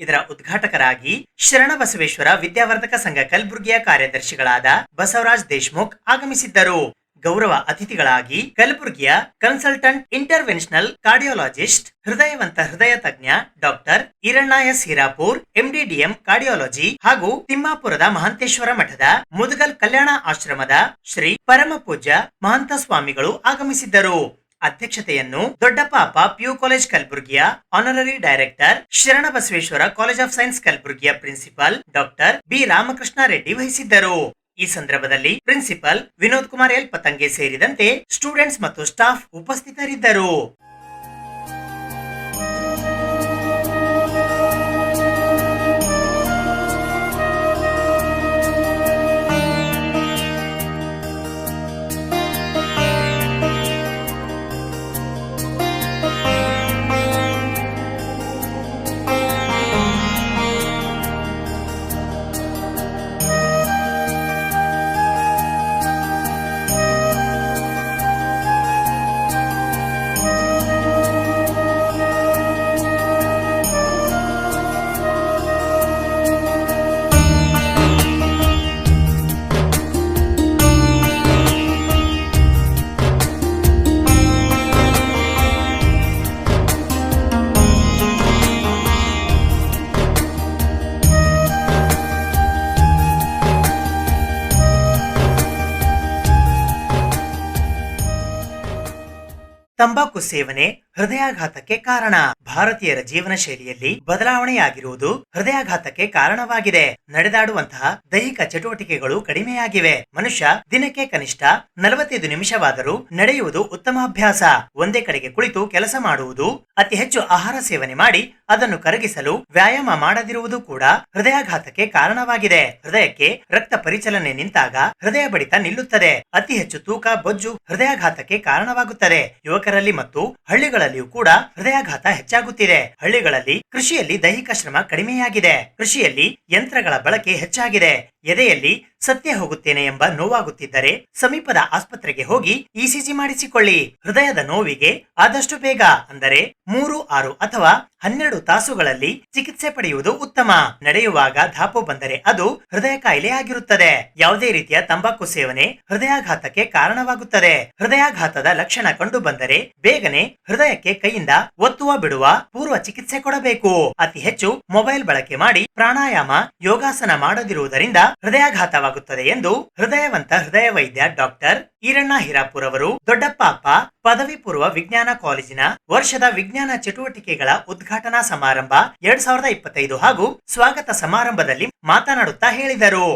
ಇದರ ಉದ್ಘಾಟಕರಾಗಿ ಶರಣಬಸವೇಶ್ವರ ವಿದ್ಯಾವರ್ಧಕ ಸಂಘ ಕಲಬುರಗಿಯ ಕಾರ್ಯದರ್ಶಿಗಳಾದ ಬಸವರಾಜ್ ದೇಶ್ಮುಖ್ ಆಗಮಿಸಿದ್ದರು. ಗೌರವ ಅತಿಥಿಗಳಾಗಿ ಕಲಬುರಗಿಯ ಕನ್ಸಲ್ಟೆಂಟ್ ಇಂಟರ್ವೆನ್ಷನಲ್ ಕಾರ್ಡಿಯೋಲಾಜಿಸ್ಟ್, ಹೃದಯವಂತ ಹೃದಯ ತಜ್ಞ doctor Iranna S Hirapur, ಎಂಡಿಡಿಎಂ cardiology ಹಾಗೂ ತಿಮ್ಮಾಪುರದ ಮಹಂತೇಶ್ವರ ಮಠದ ಮುದಗಲ್ ಕಲ್ಯಾಣ ಆಶ್ರಮದ ಶ್ರೀ ಪರಮ ಪೂಜ್ಯ ಮಹಂತ ಸ್ವಾಮಿಗಳು ಆಗಮಿಸಿದ್ದರು. ಅಧ್ಯಕ್ಷತೆಯನ್ನು ದೊಡ್ಡಪಾಪ ಪಿಯು ಕಾಲೇಜ್ ಕಲಬುರಗಿಯ honorary director, Sharanabasaveshwara college of science ಕಲಬುರಗಿಯ principal doctor B Ramakrishna Reddy ವಹಿಸಿದ್ದರು. ಈ ಸಂದರ್ಭದಲ್ಲಿ ಪ್ರಿನ್ಸಿಪಲ್ ವಿನೋದ್ ಕುಮಾರ್ ಎಲ್ ಪತಂಗೆ ಸೇರಿದಂತೆ ಸ್ಟೂಡೆಂಟ್ಸ್ ಮತ್ತು ಸ್ಟಾಫ್ ಉಪಸ್ಥಿತರಿದ್ದರು. ತಂಬಾಕು ಸೇವನೆ ಹೃದಯಾಘಾತಕ್ಕೆ ಕಾರಣ. ಭಾರತೀಯರ ಜೀವನ ಶೈಲಿಯಲ್ಲಿ ಬದಲಾವಣೆಯಾಗಿರುವುದು ಹೃದಯಾಘಾತಕ್ಕೆ ಕಾರಣವಾಗಿದೆ. ನಡೆದಾಡುವಂತಹ ದೈಹಿಕ ಚಟುವಟಿಕೆಗಳು ಕಡಿಮೆಯಾಗಿವೆ. ಮನುಷ್ಯ ದಿನಕ್ಕೆ ಕನಿಷ್ಠ 45 ನಿಮಿಷವಾದರೂ ನಡೆಯುವುದು ಉತ್ತಮ ಅಭ್ಯಾಸ. ಒಂದೇ ಕಡೆಗೆ ಕುಳಿತು ಕೆಲಸ ಮಾಡುವುದು, ಅತಿ ಹೆಚ್ಚು ಆಹಾರ ಸೇವನೆ ಮಾಡಿ ಅದನ್ನು ಕರಗಿಸಲು ವ್ಯಾಯಾಮ ಮಾಡದಿರುವುದು ಕೂಡ ಹೃದಯಾಘಾತಕ್ಕೆ ಕಾರಣವಾಗಿದೆ. ಹೃದಯಕ್ಕೆ ರಕ್ತ ಪರಿಚಲನೆ ನಿಂತಾಗ ಹೃದಯ ಬಡಿತ ನಿಲ್ಲುತ್ತದೆ. ಅತಿ ಹೆಚ್ಚು ತೂಕ, ಬೊಜ್ಜು ಹೃದಯಾಘಾತಕ್ಕೆ ಕಾರಣವಾಗುತ್ತದೆ. ಯುವಕರಲ್ಲಿ ಮತ್ತು ಹಳ್ಳಿಗಳಲ್ಲಿಯೂ ಕೂಡ ಹೃದಯಾಘಾತ ಹೆಚ್ಚಾಗುತ್ತಿದೆ. ಹಳ್ಳಿಗಳಲ್ಲಿ ಕೃಷಿಯಲ್ಲಿ ದೈಹಿಕ ಶ್ರಮ ಕಡಿಮೆಯಾಗಿದೆ. ಕೃಷಿಯಲ್ಲಿ ಯಂತ್ರಗಳ ಬಳಕೆ ಹೆಚ್ಚಾಗಿದೆ. ಎದೆಯಲ್ಲಿ ಸತ್ಯ ಹೋಗುತ್ತೇನೆ ಎಂಬ ನೋವಾಗುತ್ತಿದ್ದರೆ ಸಮೀಪದ ಆಸ್ಪತ್ರೆಗೆ ಹೋಗಿ ಇಸಿಜಿ ಮಾಡಿಸಿಕೊಳ್ಳಿ. ಹೃದಯದ ನೋವಿಗೆ ಆದಷ್ಟು ಬೇಗ ಅಂದರೆ 3, 6 ಅಥವಾ 12 ತಾಸುಗಳಲ್ಲಿ ಚಿಕಿತ್ಸೆ ಪಡೆಯುವುದು ಉತ್ತಮ. ನಡೆಯುವಾಗ ಧಾಪು ಬಂದರೆ ಅದು ಹೃದಯ ಕಾಯಿಲೆ ಆಗಿರುತ್ತದೆ. ಯಾವುದೇ ರೀತಿಯ ತಂಬಾಕು ಸೇವನೆ ಹೃದಯಾಘಾತಕ್ಕೆ ಕಾರಣವಾಗುತ್ತದೆ. ಹೃದಯಾಘಾತದ ಲಕ್ಷಣ ಕಂಡು ಬಂದರೆ ಬೇಗನೆ ಹೃದಯಕ್ಕೆ ಕೈಯಿಂದ ಒತ್ತುವ ಬಿಡುವ ಪೂರ್ವ ಚಿಕಿತ್ಸೆ ಕೊಡಬೇಕು. ಅತಿ ಹೆಚ್ಚು ಮೊಬೈಲ್ ಬಳಕೆ ಮಾಡಿ ಪ್ರಾಣಾಯಾಮ, ಯೋಗಾಸನ ಮಾಡದಿರುವುದರಿಂದ ಹೃದಯಾಘಾತವಾಗುತ್ತದೆ ಎಂದು ಹೃದಯವಂತ ಹೃದಯ ವೈದ್ಯ ಡಾಕ್ಟರ್ ಈರಣ್ಣ ಹಿರಾಪುರ್ ಅವರು ದೊಡ್ಡಪಾಪ ಪದವಿ ಪೂರ್ವ ವಿಜ್ಞಾನ ಕಾಲೇಜಿನ ವರ್ಷದ ವಿಜ್ಞಾನ ಚಟುವಟಿಕೆಗಳ ಉದ್ಘಾಟನಾ ಸಮಾರಂಭ 2025 ಹಾಗೂ ಸ್ವಾಗತ ಸಮಾರಂಭದಲ್ಲಿ ಮಾತನಾಡುತ್ತಾ ಹೇಳಿದರು.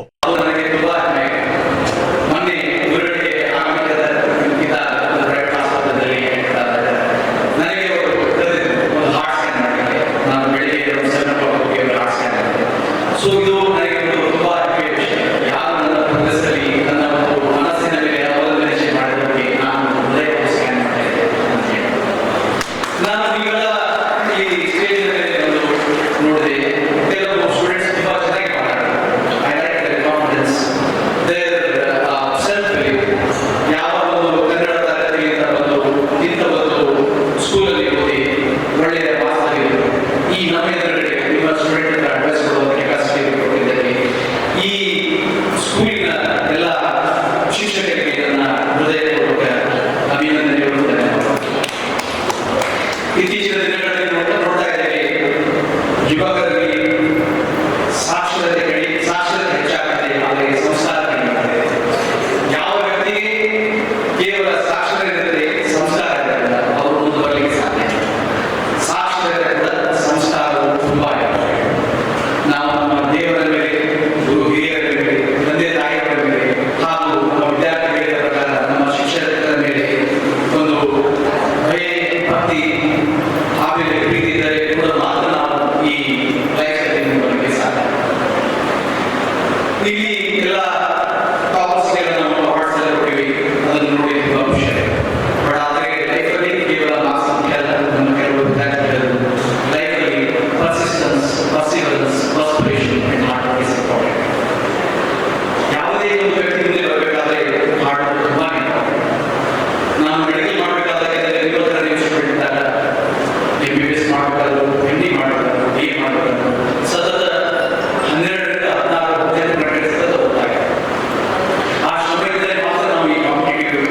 ಆ ಸಮಯದಲ್ಲಿ ಮಾತ್ರ ನಾವು ಈ ಕಾಂಪಿಟೇಟಿವ್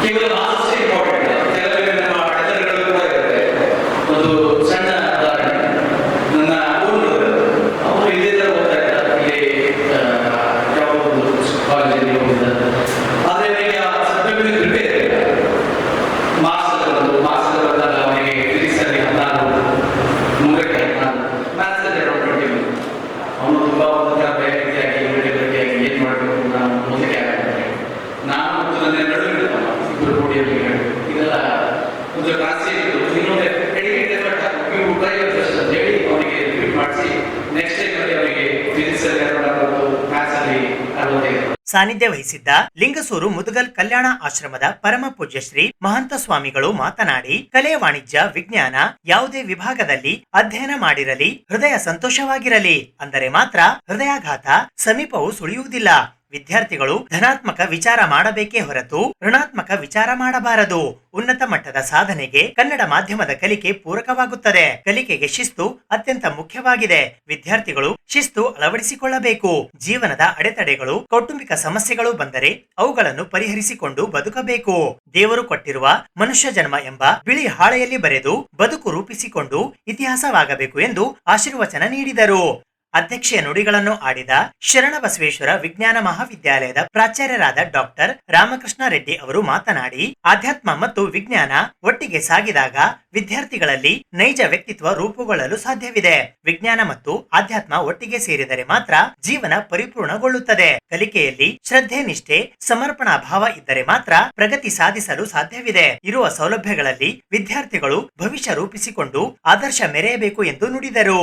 ಕೇವಲ ಮಾರ್ಕ್ಸ್ ಇಂಪಾರ್ಟೆಂಟ್, ಕೆಲವರಿಗೆ ನಮ್ಮ ಅಡೆತಡೆಗಳು ಕೂಡ ಇರುತ್ತೆ. ಒಂದು ಸಣ್ಣ ಉದಾಹರಣೆ, ನನ್ನ ಊರು ಅವರು ಇದೇ ತರ ಓದ್ತಾ ಇದ್ದಾರೆ, ಇಲ್ಲಿ ಯಾವ ಒಂದು ಕಾಲೇಜಲ್ಲಿ ಹೋಗಿದ್ದಾರೆ. ಆದರೆ ಅವರಿಗೆ ಆ ಸಬ್ಜೆಕ್ಟ್ ಪ್ರಿಪೇರ್ ಇಲ್ಲ. ಮಾರ್ಕ್ಸ್ ಬಂದಾಗ ಅವರಿಗೆ ಫಿಸಿಕ್ಸ್ ಅಲ್ಲಿ 16, ಮುಂಗಕ್ಕೆ 16, ಮ್ಯಾಥ್ಸ್ ಅಲ್ಲಿ 21. ಅವನು ತುಂಬಾ ಒಂಥರ ಬೇರೆ ರೀತಿಯಾಗಿ ಏನ್ ಮಾಡಬೇಕು ನಾನು ಮುಂದಕ್ಕೆ ಆಗ್ತದೆ. ನಾನು ಮತ್ತು ನನ್ನ ನಡುವೆ ಇಬ್ಬರು ಕೋಡಿಯಲ್ಲಿ ಇದೆಲ್ಲ ಒಂದು ಟ್ರಾನ್ಸ್ಲೇಟ್ ಇನ್ನೊಂದು ಎಡಿಟೆಡ್ ಅಂತ ಹೇಳಿ ಅವನಿಗೆ ರಿಪೀಟ್ ಮಾಡಿಸಿ ನೆಕ್ಸ್ಟ್ ಟೈಮ್ ಅಲ್ಲಿ ಅವನಿಗೆ ಫಿಸಿಕ್ಸ್ ಅಲ್ಲಿ 60, ಮ್ಯಾಥ್ಸ್ ಅಲ್ಲಿ 65. ಸಾನ್ನಿಧ್ಯ ವಹಿಸಿದ್ದ ಲಿಂಗಸೂರು ಮುದುಗಲ್ ಕಲ್ಯಾಣ ಆಶ್ರಮದ ಪರಮ ಪೂಜ್ಯ ಶ್ರೀ ಮಹಂತ ಸ್ವಾಮಿಗಳು ಮಾತನಾಡಿ, ಕಲೆ, ವಾಣಿಜ್ಯ, ವಿಜ್ಞಾನ ಯಾವುದೇ ವಿಭಾಗದಲ್ಲಿ ಅಧ್ಯಯನ ಮಾಡಿರಲಿ ಹೃದಯ ಸಂತೋಷವಾಗಿರಲಿ ಅಂದರೆ ಮಾತ್ರ ಹೃದಯಾಘಾತ ಸಮೀಪವು ಸುಳಿಯುವುದಿಲ್ಲ. ವಿದ್ಯಾರ್ಥಿಗಳು ಧನಾತ್ಮಕ ವಿಚಾರ ಮಾಡಬೇಕೇ ಹೊರತು ಋಣಾತ್ಮಕ ವಿಚಾರ ಮಾಡಬಾರದು. ಉನ್ನತ ಮಟ್ಟದ ಸಾಧನೆಗೆ ಕನ್ನಡ ಮಾಧ್ಯಮದ ಕಲಿಕೆ ಪೂರಕವಾಗುತ್ತದೆ. ಕಲಿಕೆಗೆ ಶಿಸ್ತು ಅತ್ಯಂತ ಮುಖ್ಯವಾಗಿದೆ. ವಿದ್ಯಾರ್ಥಿಗಳು ಶಿಸ್ತು ಅಳವಡಿಸಿಕೊಳ್ಳಬೇಕು. ಜೀವನದ ಅಡೆತಡೆಗಳು, ಕೌಟುಂಬಿಕ ಸಮಸ್ಯೆಗಳು ಬಂದರೆ ಅವುಗಳನ್ನು ಪರಿಹರಿಸಿಕೊಂಡು ಬದುಕಬೇಕು. ದೇವರು ಕೊಟ್ಟಿರುವ ಮನುಷ್ಯ ಜನ್ಮ ಎಂಬ ಬಿಳಿ ಹಾಳೆಯಲ್ಲಿ ಬರೆದು ಬದುಕು ರೂಪಿಸಿಕೊಂಡು ಇತಿಹಾಸವಾಗಬೇಕು ಎಂದು ಆಶೀರ್ವಚನ ನೀಡಿದರು. ಅಧ್ಯಕ್ಷೀಯ ನುಡಿಗಳನ್ನು ಆಡಿದ ಶರಣಬಸವೇಶ್ವರ ವಿಜ್ಞಾನ ಮಹಾವಿದ್ಯಾಲಯದ ಪ್ರಾಚಾರ್ಯರಾದ ಡಾಕ್ಟರ್ ರಾಮಕೃಷ್ಣ ರೆಡ್ಡಿ ಅವರು ಮಾತನಾಡಿ, ಆಧ್ಯಾತ್ಮ ಮತ್ತು ವಿಜ್ಞಾನ ಒಟ್ಟಿಗೆ ಸಾಗಿದಾಗ ವಿದ್ಯಾರ್ಥಿಗಳಲ್ಲಿ ನೈಜ ವ್ಯಕ್ತಿತ್ವ ರೂಪುಗೊಳ್ಳಲು ಸಾಧ್ಯವಿದೆ. ವಿಜ್ಞಾನ ಮತ್ತು ಆಧ್ಯಾತ್ಮ ಒಟ್ಟಿಗೆ ಸೇರಿದರೆ ಮಾತ್ರ ಜೀವನ ಪರಿಪೂರ್ಣಗೊಳ್ಳುತ್ತದೆ. ಕಲಿಕೆಯಲ್ಲಿ ಶ್ರದ್ಧೆ, ನಿಷ್ಠೆ, ಸಮರ್ಪಣಾ ಭಾವ ಇದ್ದರೆ ಮಾತ್ರ ಪ್ರಗತಿ ಸಾಧಿಸಲು ಸಾಧ್ಯವಿದೆ. ಇರುವ ಸೌಲಭ್ಯಗಳಲ್ಲಿ ವಿದ್ಯಾರ್ಥಿಗಳು ಭವಿಷ್ಯ ರೂಪಿಸಿಕೊಂಡು ಆದರ್ಶ ಮೆರೆಯಬೇಕು ಎಂದು ನುಡಿದರು.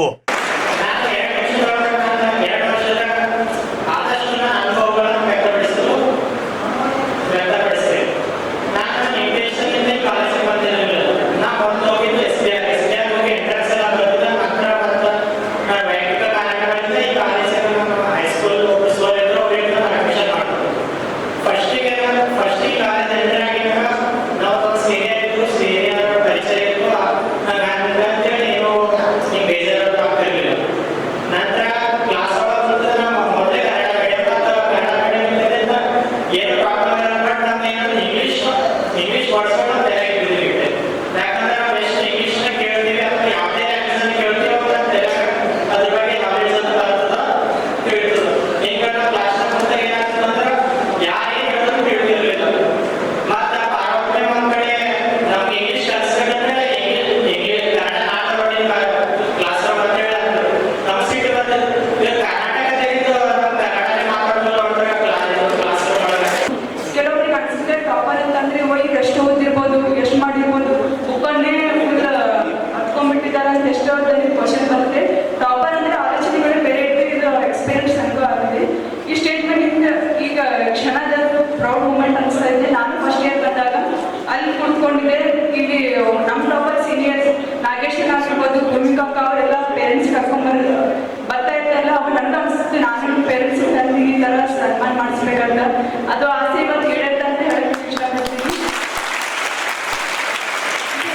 ಅದು ಆಸೆ ಇವತ್ತು ಈಡೇರುತ್ತೆ ಅಂತ ಹೇಳಕ್ಕೆ ಇಷ್ಟಪಡ್ತೀನಿ.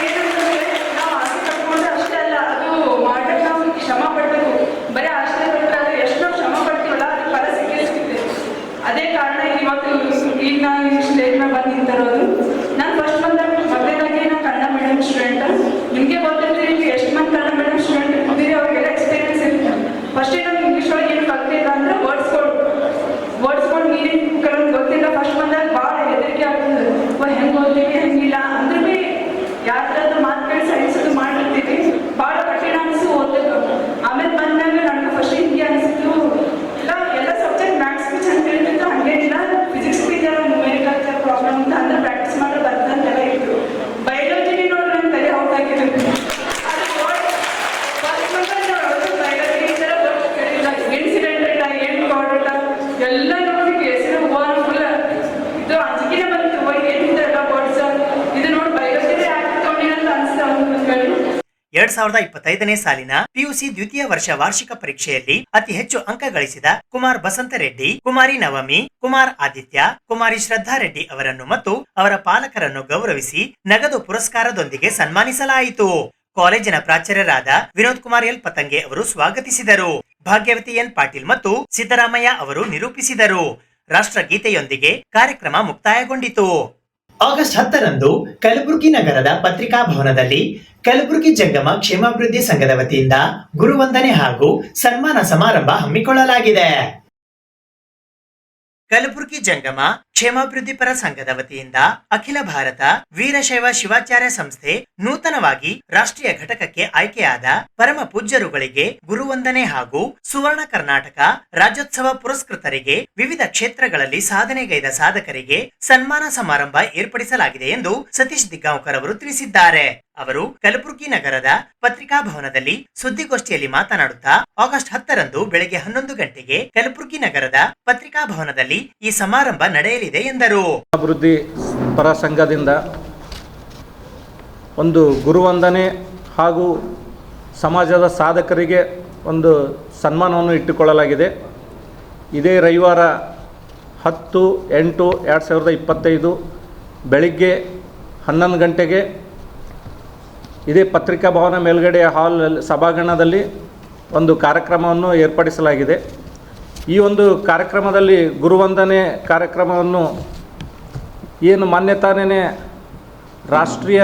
ಏನಂತಂದ್ರೆ ನಾವು ಆಸೆ ಕಟ್ಕೊಂಡ್ರೆ ಅಷ್ಟೇ ಅಲ್ಲ, ಅದು ಮಾಡಕ್ಕೆ ನಾವು ಶ್ರಮ ಪಡ್ಬೇಕು. ಬರೀ ಆಸೆ ಪಟ್ಟರೆ ಅದು ಎಷ್ಟು ಶ್ರಮ ಪಡ್ತೀವಲ್ಲ ಅದು ಫಲ ಸಿಗುತ್ತೆ. ಅದೇ ಕಾರಣ ಇವತ್ತು ಈಗ ನಾನು ಈ ಸ್ಟೇಜ್ ಮೇಲೆ ಬಂದು ನಿಂತಿರೋದು. ನಾನು ಫಸ್ಟ್ ಬಂದಾಗ ಮೊದಲೇದಾಗಿ ನಾನು ಕನ್ನಡ ಮೀಡಿಯಂ ಸ್ಟೂಡೆಂಟ್. ನಿಮಗೆ ಗೊತ್ತಿರ್ತೀರಿ ಈಗ ಎಷ್ಟು ಮಂದಿ ಕನ್ನಡ ಮೀಡಿಯಂ ಸ್ಟೂಡೆಂಟ್ ಇರ್ತೀರಿ, ಅವ್ರಿಗೆಲ್ಲ ಎಕ್ಸ್ಪೀರಿಯನ್ಸ್ ಇರುತ್ತೆ. ಫಸ್ಟ್ ನಾನು ಇಂಗ್ಲೀಷ್ ಒಳಗೆ ಏನು ಕಲ್ತಿಲ್ಲ ಅಂದ್ರೆ ವರ್ಡ್ಸ್ಗಳು ಮೀನಿಂಗ್ ಕೆಲವೊಂದು ಗೊತ್ತಿಲ್ಲ. ಫಸ್ಟ್ ಬಂದಾಗ ಭಾಳ ಹೆದರಿಕೆ ಆಗ್ತದೆ, ಹೆಂಗೆ ಓದ್ತೀವಿ ಹೆಂಗಿಲ್ಲ ಅಂದ್ರೆ ಭೀ ಯಾರ್ದಾದ್ರು ಮಾತು ಕೇಳಿ ಸಹಿಸೋದು ಮಾಡಿರ್ತೀವಿ. ಭಾಳ ಕಠಿಣ ಅನಿಸು ಓದಬೇಕು. ಆಮೇಲೆ ಬಂದಾಗ ನನಗೆ ಫಸ್ಟ್ ಹಿಂಗೆ ಅನಿಸ್ತು, ಎಲ್ಲ ಸಬ್ಜೆಕ್ಟ್ ಮ್ಯಾಥ್ಸ್ ಬಿ ಚಂದ ತಿಳಿತಿತ್ತು, ಹಂಗೇನಿಲ್ಲ ಫಿಸಿಕ್ಸ್ ಬಿ ಜರ ನ್ಯೂಮೆರಿಕಲ್ ಪ್ರಾಬ್ಲಮ್ ಅಂತ ಅಂದ್ರೆ ಪ್ರಾಕ್ಟೀಸ್ ಮಾಡಿದ್ರೆ ಬರ್ತಂತೆಲ್ಲ ಇತ್ತು. ಬಯೋಲಜಿನಿ ನೋಡ್ರಿ ನನ್ನ ತಲೆ ಔಟ್ ಆಗಿತ್ತು. ಬಯೋಲಜಿ ಈ ಥರ ಕೇಳಿಲ್ಲ, ಏನು ಸಿಲಿಂಡ್ರಿಟ ಏನು ಕಾಡಿಟ ಎಲ್ಲ ನೋಡಿ ಹೆಸರು ಫುಲ್ ಇದು ಅಂಜಿಕೆನೇ ಬಂತು. ಏನಿದೆ ಎಲ್ಲ ವರ್ಡ್ಸ್ ಇದು ನೋಡಿ ಬಯೋಲಜಿನೇ ಯಾಕೆ ತಗೊಂಡಿ ಅಂತ ಅನಿಸ್ತಾ ಹೇಳಿ. 2025ನೇ ಸಾಲಿನ ಪಿಯುಸಿ ದ್ವಿತೀಯ ವರ್ಷ ವಾರ್ಷಿಕ ಪರೀಕ್ಷೆಯಲ್ಲಿ ಅತಿ ಹೆಚ್ಚು ಅಂಕ ಗಳಿಸಿದ ಕುಮಾರ್ ಬಸಂತ ರೆಡ್ಡಿ, ಕುಮಾರಿ ನವಮಿ, ಕುಮಾರ್ ಆದಿತ್ಯ, ಕುಮಾರಿ ಶ್ರದ್ಧಾ ರೆಡ್ಡಿ ಅವರನ್ನು ಮತ್ತು ಅವರ ಪಾಲಕರನ್ನು ಗೌರವಿಸಿ ನಗದು ಪುರಸ್ಕಾರದೊಂದಿಗೆ ಸನ್ಮಾನಿಸಲಾಯಿತು. ಕಾಲೇಜಿನ ಪ್ರಾಚಾರ್ಯರಾದ ವಿನೋದ್ ಕುಮಾರ್ ಎಲ್ ಪತಂಗೆ ಅವರು ಸ್ವಾಗತಿಸಿದರು. ಭಾಗ್ಯವತಿ ಎನ್ ಪಾಟೀಲ್ ಮತ್ತು ಸಿದ್ದರಾಮಯ್ಯ ಅವರು ನಿರೂಪಿಸಿದರು. ರಾಷ್ಟ್ರಗೀತೆಯೊಂದಿಗೆ ಕಾರ್ಯಕ್ರಮ ಮುಕ್ತಾಯಗೊಂಡಿತು. ಆಗಸ್ಟ್ 10ರಂದು ಕಲಬುರಗಿ ನಗರದ ಪತ್ರಿಕಾ ಭವನದಲ್ಲಿ ಕಲಬುರಗಿ ಜಂಗಮ ಕ್ಷೇಮಾಭಿವೃದ್ಧಿ ಸಂಘದ ವತಿಯಿಂದ ಗುರುವಂದನೆ ಹಾಗೂ ಸನ್ಮಾನ ಸಮಾರಂಭ ಹಮ್ಮಿಕೊಳ್ಳಲಾಗಿದೆ. ಕಲಬುರಗಿ ಜಂಗಮ ಕ್ಷೇಮಾಭಿವೃದ್ಧಿ ಪರ ಸಂಘದ ವತಿಯಿಂದ ಅಖಿಲ ಭಾರತ ವೀರಶೈವ ಶಿವಾಚಾರ್ಯ ಸಂಸ್ಥೆ ನೂತನವಾಗಿ ರಾಷ್ಟ್ರೀಯ ಘಟಕಕ್ಕೆ ಆಯ್ಕೆಯಾದ ಪರಮ ಪೂಜ್ಯರುಗಳಿಗೆ ಗುರುವಂದನೆ ಹಾಗೂ ಸುವರ್ಣ ಕರ್ನಾಟಕ ರಾಜ್ಯೋತ್ಸವ ಪುರಸ್ಕೃತರಿಗೆ ವಿವಿಧ ಕ್ಷೇತ್ರಗಳಲ್ಲಿ ಸಾಧನೆಗೈದ ಸಾಧಕರಿಗೆ ಸನ್ಮಾನ ಸಮಾರಂಭ ಏರ್ಪಡಿಸಲಾಗಿದೆ ಎಂದು ಸತೀಶ್ ದಿಗ್ಗಾಂವ್ಕರ್ ಅವರು ತಿಳಿಸಿದ್ದಾರೆ. ಅವರು ಕಲಬುರಗಿ ನಗರದ ಪತ್ರಿಕಾ ಭವನದಲ್ಲಿ ಸುದ್ದಿಗೋಷ್ಠಿಯಲ್ಲಿ ಮಾತನಾಡುತ್ತಾ ಆಗಸ್ಟ್ 10ರಂದು ಬೆಳಗ್ಗೆ 11 ಗಂಟೆಗೆ ಕಲಬುರಗಿ ನಗರದ ಪತ್ರಿಕಾ ಭವನದಲ್ಲಿ ಈ ಸಮಾರಂಭ ನಡೆಯಲಿದೆ ಎಂದರು. ಅಭಿವೃದ್ಧಿ ಪರ ಸಂಘದಿಂದ ಒಂದು ಗುರುವಂದನೆ ಹಾಗೂ ಸಮಾಜದ ಸಾಧಕರಿಗೆ ಒಂದು ಸನ್ಮಾನವನ್ನು ಇಟ್ಟುಕೊಳ್ಳಲಾಗಿದೆ. ಇದೇ ರವಿವಾರ 10/8/2025 ಬೆಳಿಗ್ಗೆ 11 ಗಂಟೆಗೆ ಇದೇ ಪತ್ರಿಕಾ ಭವನ ಮೇಲ್ಗಡೆ ಹಾಲ್ ಸಭಾಂಗಣದಲ್ಲಿ ಒಂದು ಕಾರ್ಯಕ್ರಮವನ್ನು ಏರ್ಪಡಿಸಲಾಗಿದೆ. ಈ ಒಂದು ಕಾರ್ಯಕ್ರಮದಲ್ಲಿ ಗುರುವಂದನೆ ಕಾರ್ಯಕ್ರಮವನ್ನು ಏನು ಮಾನ್ಯತಾನೇ ರಾಷ್ಟ್ರೀಯ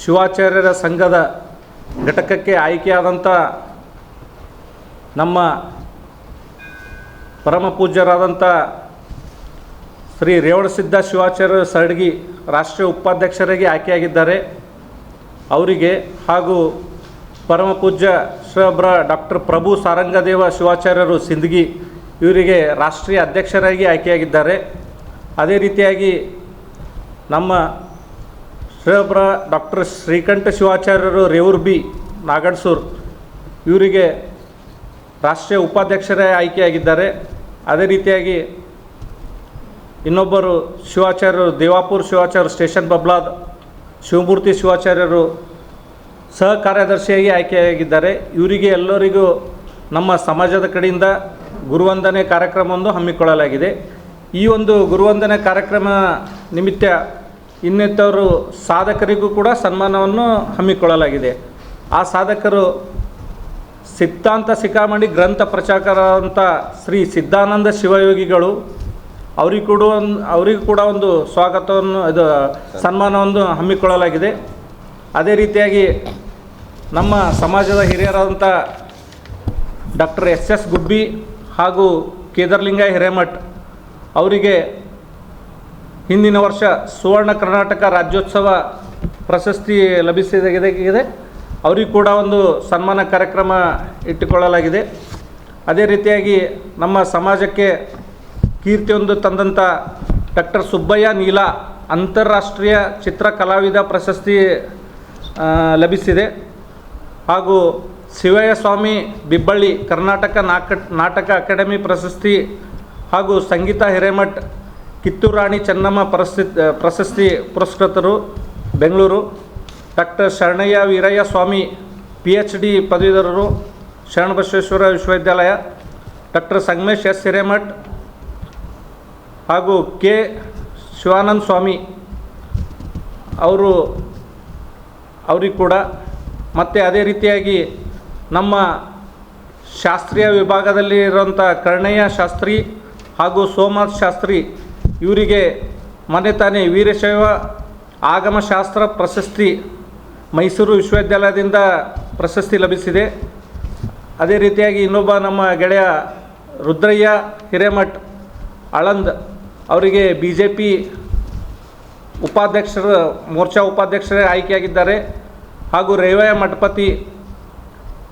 ಶಿವಾಚಾರ್ಯರ ಸಂಘದ ಘಟಕಕ್ಕೆ ಆಯ್ಕೆಯಾದಂಥ ನಮ್ಮ ಪರಮ ಪೂಜ್ಯರಾದಂಥ ಶ್ರೀ ರೇವಣಸಿದ್ಧ ಶಿವಾಚಾರ್ಯ ಸರಡಗಿ ರಾಷ್ಟ್ರೀಯ ಉಪಾಧ್ಯಕ್ಷರಾಗಿ ಆಯ್ಕೆಯಾಗಿದ್ದಾರೆ. ಅವರಿಗೆ ಹಾಗೂ ಪರಮ ಪೂಜ್ಯ ಶ್ರೀ ಡಾಕ್ಟರ್ ಪ್ರಭು ಸಾರಂಗದೇವ ಶಿವಾಚಾರ್ಯರು ಸಿಂದಗಿ ಇವರಿಗೆ ರಾಷ್ಟ್ರೀಯ ಅಧ್ಯಕ್ಷರಾಗಿ ಆಯ್ಕೆಯಾಗಿದ್ದಾರೆ. ಅದೇ ರೀತಿಯಾಗಿ ನಮ್ಮ ಶ್ರೀ ಡಾಕ್ಟರ್ ಶ್ರೀಕಂಠ ಶಿವಾಚಾರ್ಯರು ರೇವೂರ್ ನಾಗಡ್ಸೂರ್ ಇವರಿಗೆ ರಾಷ್ಟ್ರೀಯ ಉಪಾಧ್ಯಕ್ಷರೇ ಆಯ್ಕೆಯಾಗಿದ್ದಾರೆ. ಅದೇ ರೀತಿಯಾಗಿ ಇನ್ನೊಬ್ಬರು ಶಿವಾಚಾರ್ಯರು ದೇವಾಪುರ ಶಿವಾಚಾರ್ಯ ಸ್ಟೇಷನ್ ಬಬ್ಲಾದ್ ಶಿವಮೂರ್ತಿ ಶಿವಾಚಾರ್ಯರು ಸಹ ಕಾರ್ಯದರ್ಶಿಯಾಗಿ ಆಯ್ಕೆಯಾಗಿದ್ದಾರೆ. ಇವರಿಗೆ ಎಲ್ಲರಿಗೂ ನಮ್ಮ ಸಮಾಜದ ಕಡೆಯಿಂದ ಗುರುವಂದನೆ ಕಾರ್ಯಕ್ರಮವನ್ನು ಹಮ್ಮಿಕೊಳ್ಳಲಾಗಿದೆ. ಈ ಒಂದು ಗುರುವಂದನೆ ಕಾರ್ಯಕ್ರಮ ನಿಮಿತ್ತ ಇನ್ನಿತರು ಸಾಧಕರಿಗೂ ಕೂಡ ಸನ್ಮಾನವನ್ನು ಹಮ್ಮಿಕೊಳ್ಳಲಾಗಿದೆ. ಆ ಸಾಧಕರು ಸಿದ್ಧಾಂತ ಶಿಖಾಮಣಿ ಗ್ರಂಥ ಪ್ರಚಾರಕರಾದಂಥ ಶ್ರೀ ಸಿದ್ಧಾನಂದ ಶಿವಯೋಗಿಗಳು ಅವರಿಗೂ ಕೂಡ ಒಂದು ಸ್ವಾಗತವನ್ನು ಸನ್ಮಾನವನ್ನು ಹಮ್ಮಿಕೊಳ್ಳಲಾಗಿದೆ. ಅದೇ ರೀತಿಯಾಗಿ ನಮ್ಮ ಸಮಾಜದ ಹಿರಿಯರಾದಂಥ ಡಾಕ್ಟರ್ SS ಗುಬ್ಬಿ ಹಾಗೂ ಕೇದಾರಲಿಂಗ ಹಿರೇಮಠ್ ಅವರಿಗೆ ಹಿಂದಿನ ವರ್ಷ ಸುವರ್ಣ ಕರ್ನಾಟಕ ರಾಜ್ಯೋತ್ಸವ ಪ್ರಶಸ್ತಿ ಲಭಿಸಿದೆ. ಅವರಿಗೂ ಕೂಡ ಒಂದು ಸನ್ಮಾನ ಕಾರ್ಯಕ್ರಮ ಇಟ್ಟುಕೊಳ್ಳಲಾಗಿದೆ. ಅದೇ ರೀತಿಯಾಗಿ ನಮ್ಮ ಸಮಾಜಕ್ಕೆ ಕೀರ್ತಿಯೊಂದು ತಂದಂಥ ಡಾಕ್ಟರ್ ಸುಬ್ಬಯ್ಯ ನೀಲ ಅಂತಾರಾಷ್ಟ್ರೀಯ ಚಿತ್ರ ಕಲಾವಿದ ಪ್ರಶಸ್ತಿ ಲಭಿಸಿದೆ. ಹಾಗೂ ಶಿವಯ್ಯ ಸ್ವಾಮಿ ಬಿಬ್ಬಳ್ಳಿ ಕರ್ನಾಟಕ ನಾಟಕ ಅಕಾಡೆಮಿ ಪ್ರಶಸ್ತಿ ಹಾಗೂ ಸಂಗೀತ ಹಿರೇಮಠ್ ಕಿತ್ತೂರು ರಾಣಿ ಚೆನ್ನಮ್ಮ ಪ್ರಶಸ್ತಿ ಪುರಸ್ಕೃತರು ಬೆಂಗಳೂರು. ಡಾಕ್ಟರ್ ಶರಣಯ್ಯ ವೀರಯ್ಯ ಸ್ವಾಮಿ PhD ಪದವೀಧರರು ಶರಣಬಸವೇಶ್ವರ ವಿಶ್ವವಿದ್ಯಾಲಯ. ಡಾಕ್ಟರ್ ಸಂಗಮೇಶ್ S ಹಿರೇಮಠ್ ಹಾಗೂ K ಶಿವಾನಂದ ಸ್ವಾಮಿ ಅವ್ರಿಗೆ ಕೂಡ ಮತ್ತು ಅದೇ ರೀತಿಯಾಗಿ ನಮ್ಮ ಶಾಸ್ತ್ರೀಯ ವಿಭಾಗದಲ್ಲಿ ಇರುವಂಥ ಕರ್ಣಯ್ಯ ಶಾಸ್ತ್ರಿ ಹಾಗೂ ಸೋಮನಾಥ್ ಶಾಸ್ತ್ರಿ ಇವರಿಗೆ ಮೊನ್ನೆ ತಾನೇ ವೀರಶೈವ ಆಗಮಶಾಸ್ತ್ರ ಪ್ರಶಸ್ತಿ ಮೈಸೂರು ವಿಶ್ವವಿದ್ಯಾಲಯದಿಂದ ಪ್ರಶಸ್ತಿ ಲಭಿಸಿದೆ. ಅದೇ ರೀತಿಯಾಗಿ ಇನ್ನೊಬ್ಬ ನಮ್ಮ ಗೆಳೆಯ ರುದ್ರಯ್ಯ ಹಿರೇಮಠ್ ಆಳಂದ್ ಅವರಿಗೆ BJP ಮೋರ್ಚಾ ಉಪಾಧ್ಯಕ್ಷರೇ ಆಯ್ಕೆಯಾಗಿದ್ದಾರೆ. ಹಾಗೂ ರೇವಯ್ಯ ಮಠಪತಿ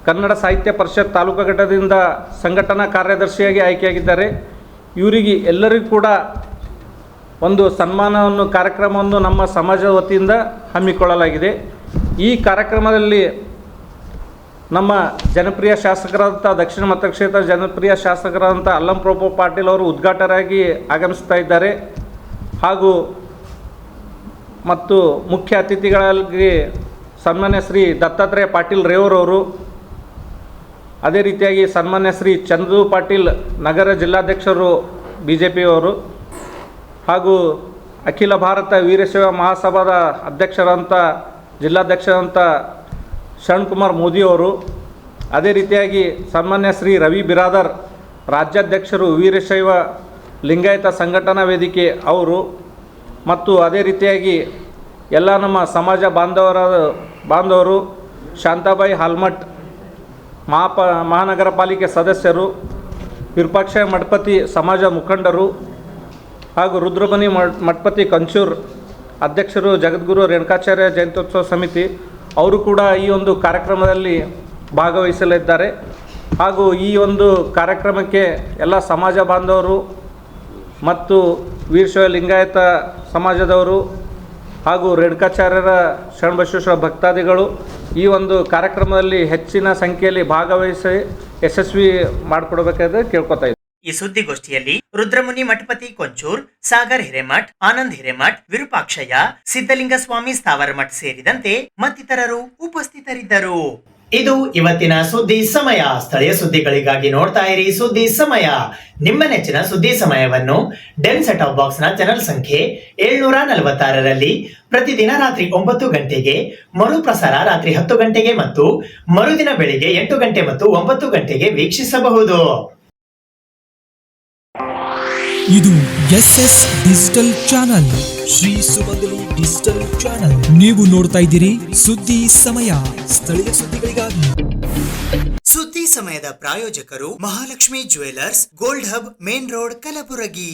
ಕನ್ನಡ ಸಾಹಿತ್ಯ ಪರಿಷತ್ ತಾಲೂಕು ಘಟಕದಿಂದ ಸಂಘಟನಾ ಕಾರ್ಯದರ್ಶಿಯಾಗಿ ಆಯ್ಕೆಯಾಗಿದ್ದಾರೆ. ಇವರಿಗೆ ಎಲ್ಲರಿಗೂ ಕೂಡ ಒಂದು ಸನ್ಮಾನವನ್ನು ಕಾರ್ಯಕ್ರಮವನ್ನು ನಮ್ಮ ಸಮಾಜದ ವತಿಯಿಂದ ಹಮ್ಮಿಕೊಳ್ಳಲಾಗಿದೆ. ಈ ಕಾರ್ಯಕ್ರಮದಲ್ಲಿ ನಮ್ಮ ಜನಪ್ರಿಯ ಶಾಸಕರಾದಂಥ ದಕ್ಷಿಣ ಮತಕ್ಷೇತ್ರ ಜನಪ್ರಿಯ ಶಾಸಕರಾದಂಥ ಅಲ್ಲಂ ಪ್ರಭು ಪಾಟೀಲ್ ಅವರು ಉದ್ಘಾಟಕರಾಗಿ ಆಗಮಿಸ್ತಾ ಇದ್ದಾರೆ. ಮತ್ತು ಮುಖ್ಯ ಅತಿಥಿಗಳಾಗಿ ಸನ್ಮಾನ್ಯ ಶ್ರೀ ದತ್ತಾತ್ರೇಯ ಪಾಟೀಲ್ ರೇವೂರ್ ಅವರು, ಅದೇ ರೀತಿಯಾಗಿ ಸನ್ಮಾನ್ಯ ಶ್ರೀ ಚಂದ್ರು ಪಾಟೀಲ್ ನಗರ ಜಿಲ್ಲಾಧ್ಯಕ್ಷರು BJP ಅವರು, ಹಾಗೂ ಅಖಿಲ ಭಾರತ ವೀರಶೈವ ಮಹಾಸಭಾದ ಜಿಲ್ಲಾಧ್ಯಕ್ಷರಂಥ ಶರಣ್ ಕುಮಾರ್ ಮೋದಿ ಅವರು, ಅದೇ ರೀತಿಯಾಗಿ ಸನ್ಮಾನ್ಯ ಶ್ರೀ ರವಿ ಬಿರಾದರ್ ರಾಜ್ಯಾಧ್ಯಕ್ಷರು ವೀರಶೈವ ಲಿಂಗಾಯತ ಸಂಘಟನಾ ವೇದಿಕೆ ಅವರು, ಮತ್ತು ಅದೇ ರೀತಿಯಾಗಿ ಎಲ್ಲ ನಮ್ಮ ಸಮಾಜ ಬಾಂಧವರು ಶಾಂತಾಬಾಯಿ ಹಾಲ್ಮಠ್ ಮಹಾನಗರ ಪಾಲಿಕೆ ಸದಸ್ಯರು, ವಿರೂಪಾಕ್ಷ ಮಠಪತಿ ಸಮಾಜ ಮುಖಂಡರು ಹಾಗೂ ರುದ್ರಮುನಿ ಮಠಪತಿ ಕಂಚೂರ್ ಅಧ್ಯಕ್ಷರು, ಜಗದ್ಗುರು ರೇಣುಕಾಚಾರ್ಯ ಜಯಂತ್ಯೋತ್ಸವ ಸಮಿತಿ ಅವರು ಕೂಡ ಈ ಒಂದು ಕಾರ್ಯಕ್ರಮದಲ್ಲಿ ಭಾಗವಹಿಸಲಿದ್ದಾರೆ. ಹಾಗೂ ಈ ಒಂದು ಕಾರ್ಯಕ್ರಮಕ್ಕೆ ಎಲ್ಲ ಸಮಾಜ ಬಾಂಧವರು ಮತ್ತು ವೀರಶೈವ ಲಿಂಗಾಯತ ಸಮಾಜದವರು ಹಾಗೂ ರೇಣುಕಾಚಾರ್ಯರ ಶರಣಬಸವೇಶ್ವರ ಭಕ್ತಾದಿಗಳು ಈ ಒಂದು ಕಾರ್ಯಕ್ರಮದಲ್ಲಿ ಹೆಚ್ಚಿನ ಸಂಖ್ಯೆಯಲ್ಲಿ ಭಾಗವಹಿಸಿ ಯಶಸ್ವಿ ಮಾಡಿಕೊಡ್ಬೇಕಾದ್ರೆ ಕೇಳ್ಕೊತಾ ಇದ್ದೀವಿ. ಈ ಸುದ್ದಿಗೋಷ್ಠಿಯಲ್ಲಿ ರುದ್ರಮುನಿ ಮಠಪತಿ ಕೊಂಚೂರ್, ಸಾಗರ್ ಹಿರೇಮಠ್, ಆನಂದ್ ಹಿರೇಮಠ್, ವಿರೂಪಾಕ್ಷಯ್ಯ, ಸಿದ್ಧಲಿಂಗ ಸ್ವಾಮಿ ಸ್ಥಾವರ ಮಠ್ ಸೇರಿದಂತೆ ಮತ್ತಿತರರು ಉಪಸ್ಥಿತರಿದ್ದರು. ಇದು ಇವತ್ತಿನ ಸುದ್ದಿ ಸಮಯ. ಸ್ಥಳೀಯ ಸುದ್ದಿಗಳಿಗಾಗಿ ನೋಡ್ತಾ ಇರಿ ಸುದ್ದಿ ಸಮಯ. ನಿಮ್ಮ ನೆಚ್ಚಿನ ಸುದ್ದಿ ಸಮಯವನ್ನು ಡೆನ್ ಸೆಟ್ ಆಫ್ ಬಾಕ್ಸ್ ನ ಚಾನೆಲ್ ಸಂಖ್ಯೆ 746ರಲ್ಲಿ ಪ್ರತಿದಿನ ರಾತ್ರಿ 9 ಗಂಟೆಗೆ, ಮರುಪ್ರಸಾರ ರಾತ್ರಿ 10 ಗಂಟೆಗೆ ಮತ್ತು ಮರುದಿನ ಬೆಳಿಗ್ಗೆ 8 ಗಂಟೆ ಮತ್ತು 9 ಗಂಟೆಗೆ ವೀಕ್ಷಿಸಬಹುದು. ಇದು SS ಡಿಜಿಟಲ್ ಚಾನಲ್, ಶ್ರೀ ಸುಮಂಗಲಿ ಡಿಜಿಟಲ್ ಚಾನಲ್. ನೀವು ನೋಡ್ತಾ ಇದ್ದೀರಿ ಸುದ್ದಿ ಸಮಯ, ಸ್ಥಳೀಯ ಸುದ್ದಿಗಳಿಗಾಗಿ. ಸುದ್ದಿ ಸಮಯದ ಪ್ರಾಯೋಜಕರು Mahalakshmi jewellers, gold hub, main road, Kalaburagi.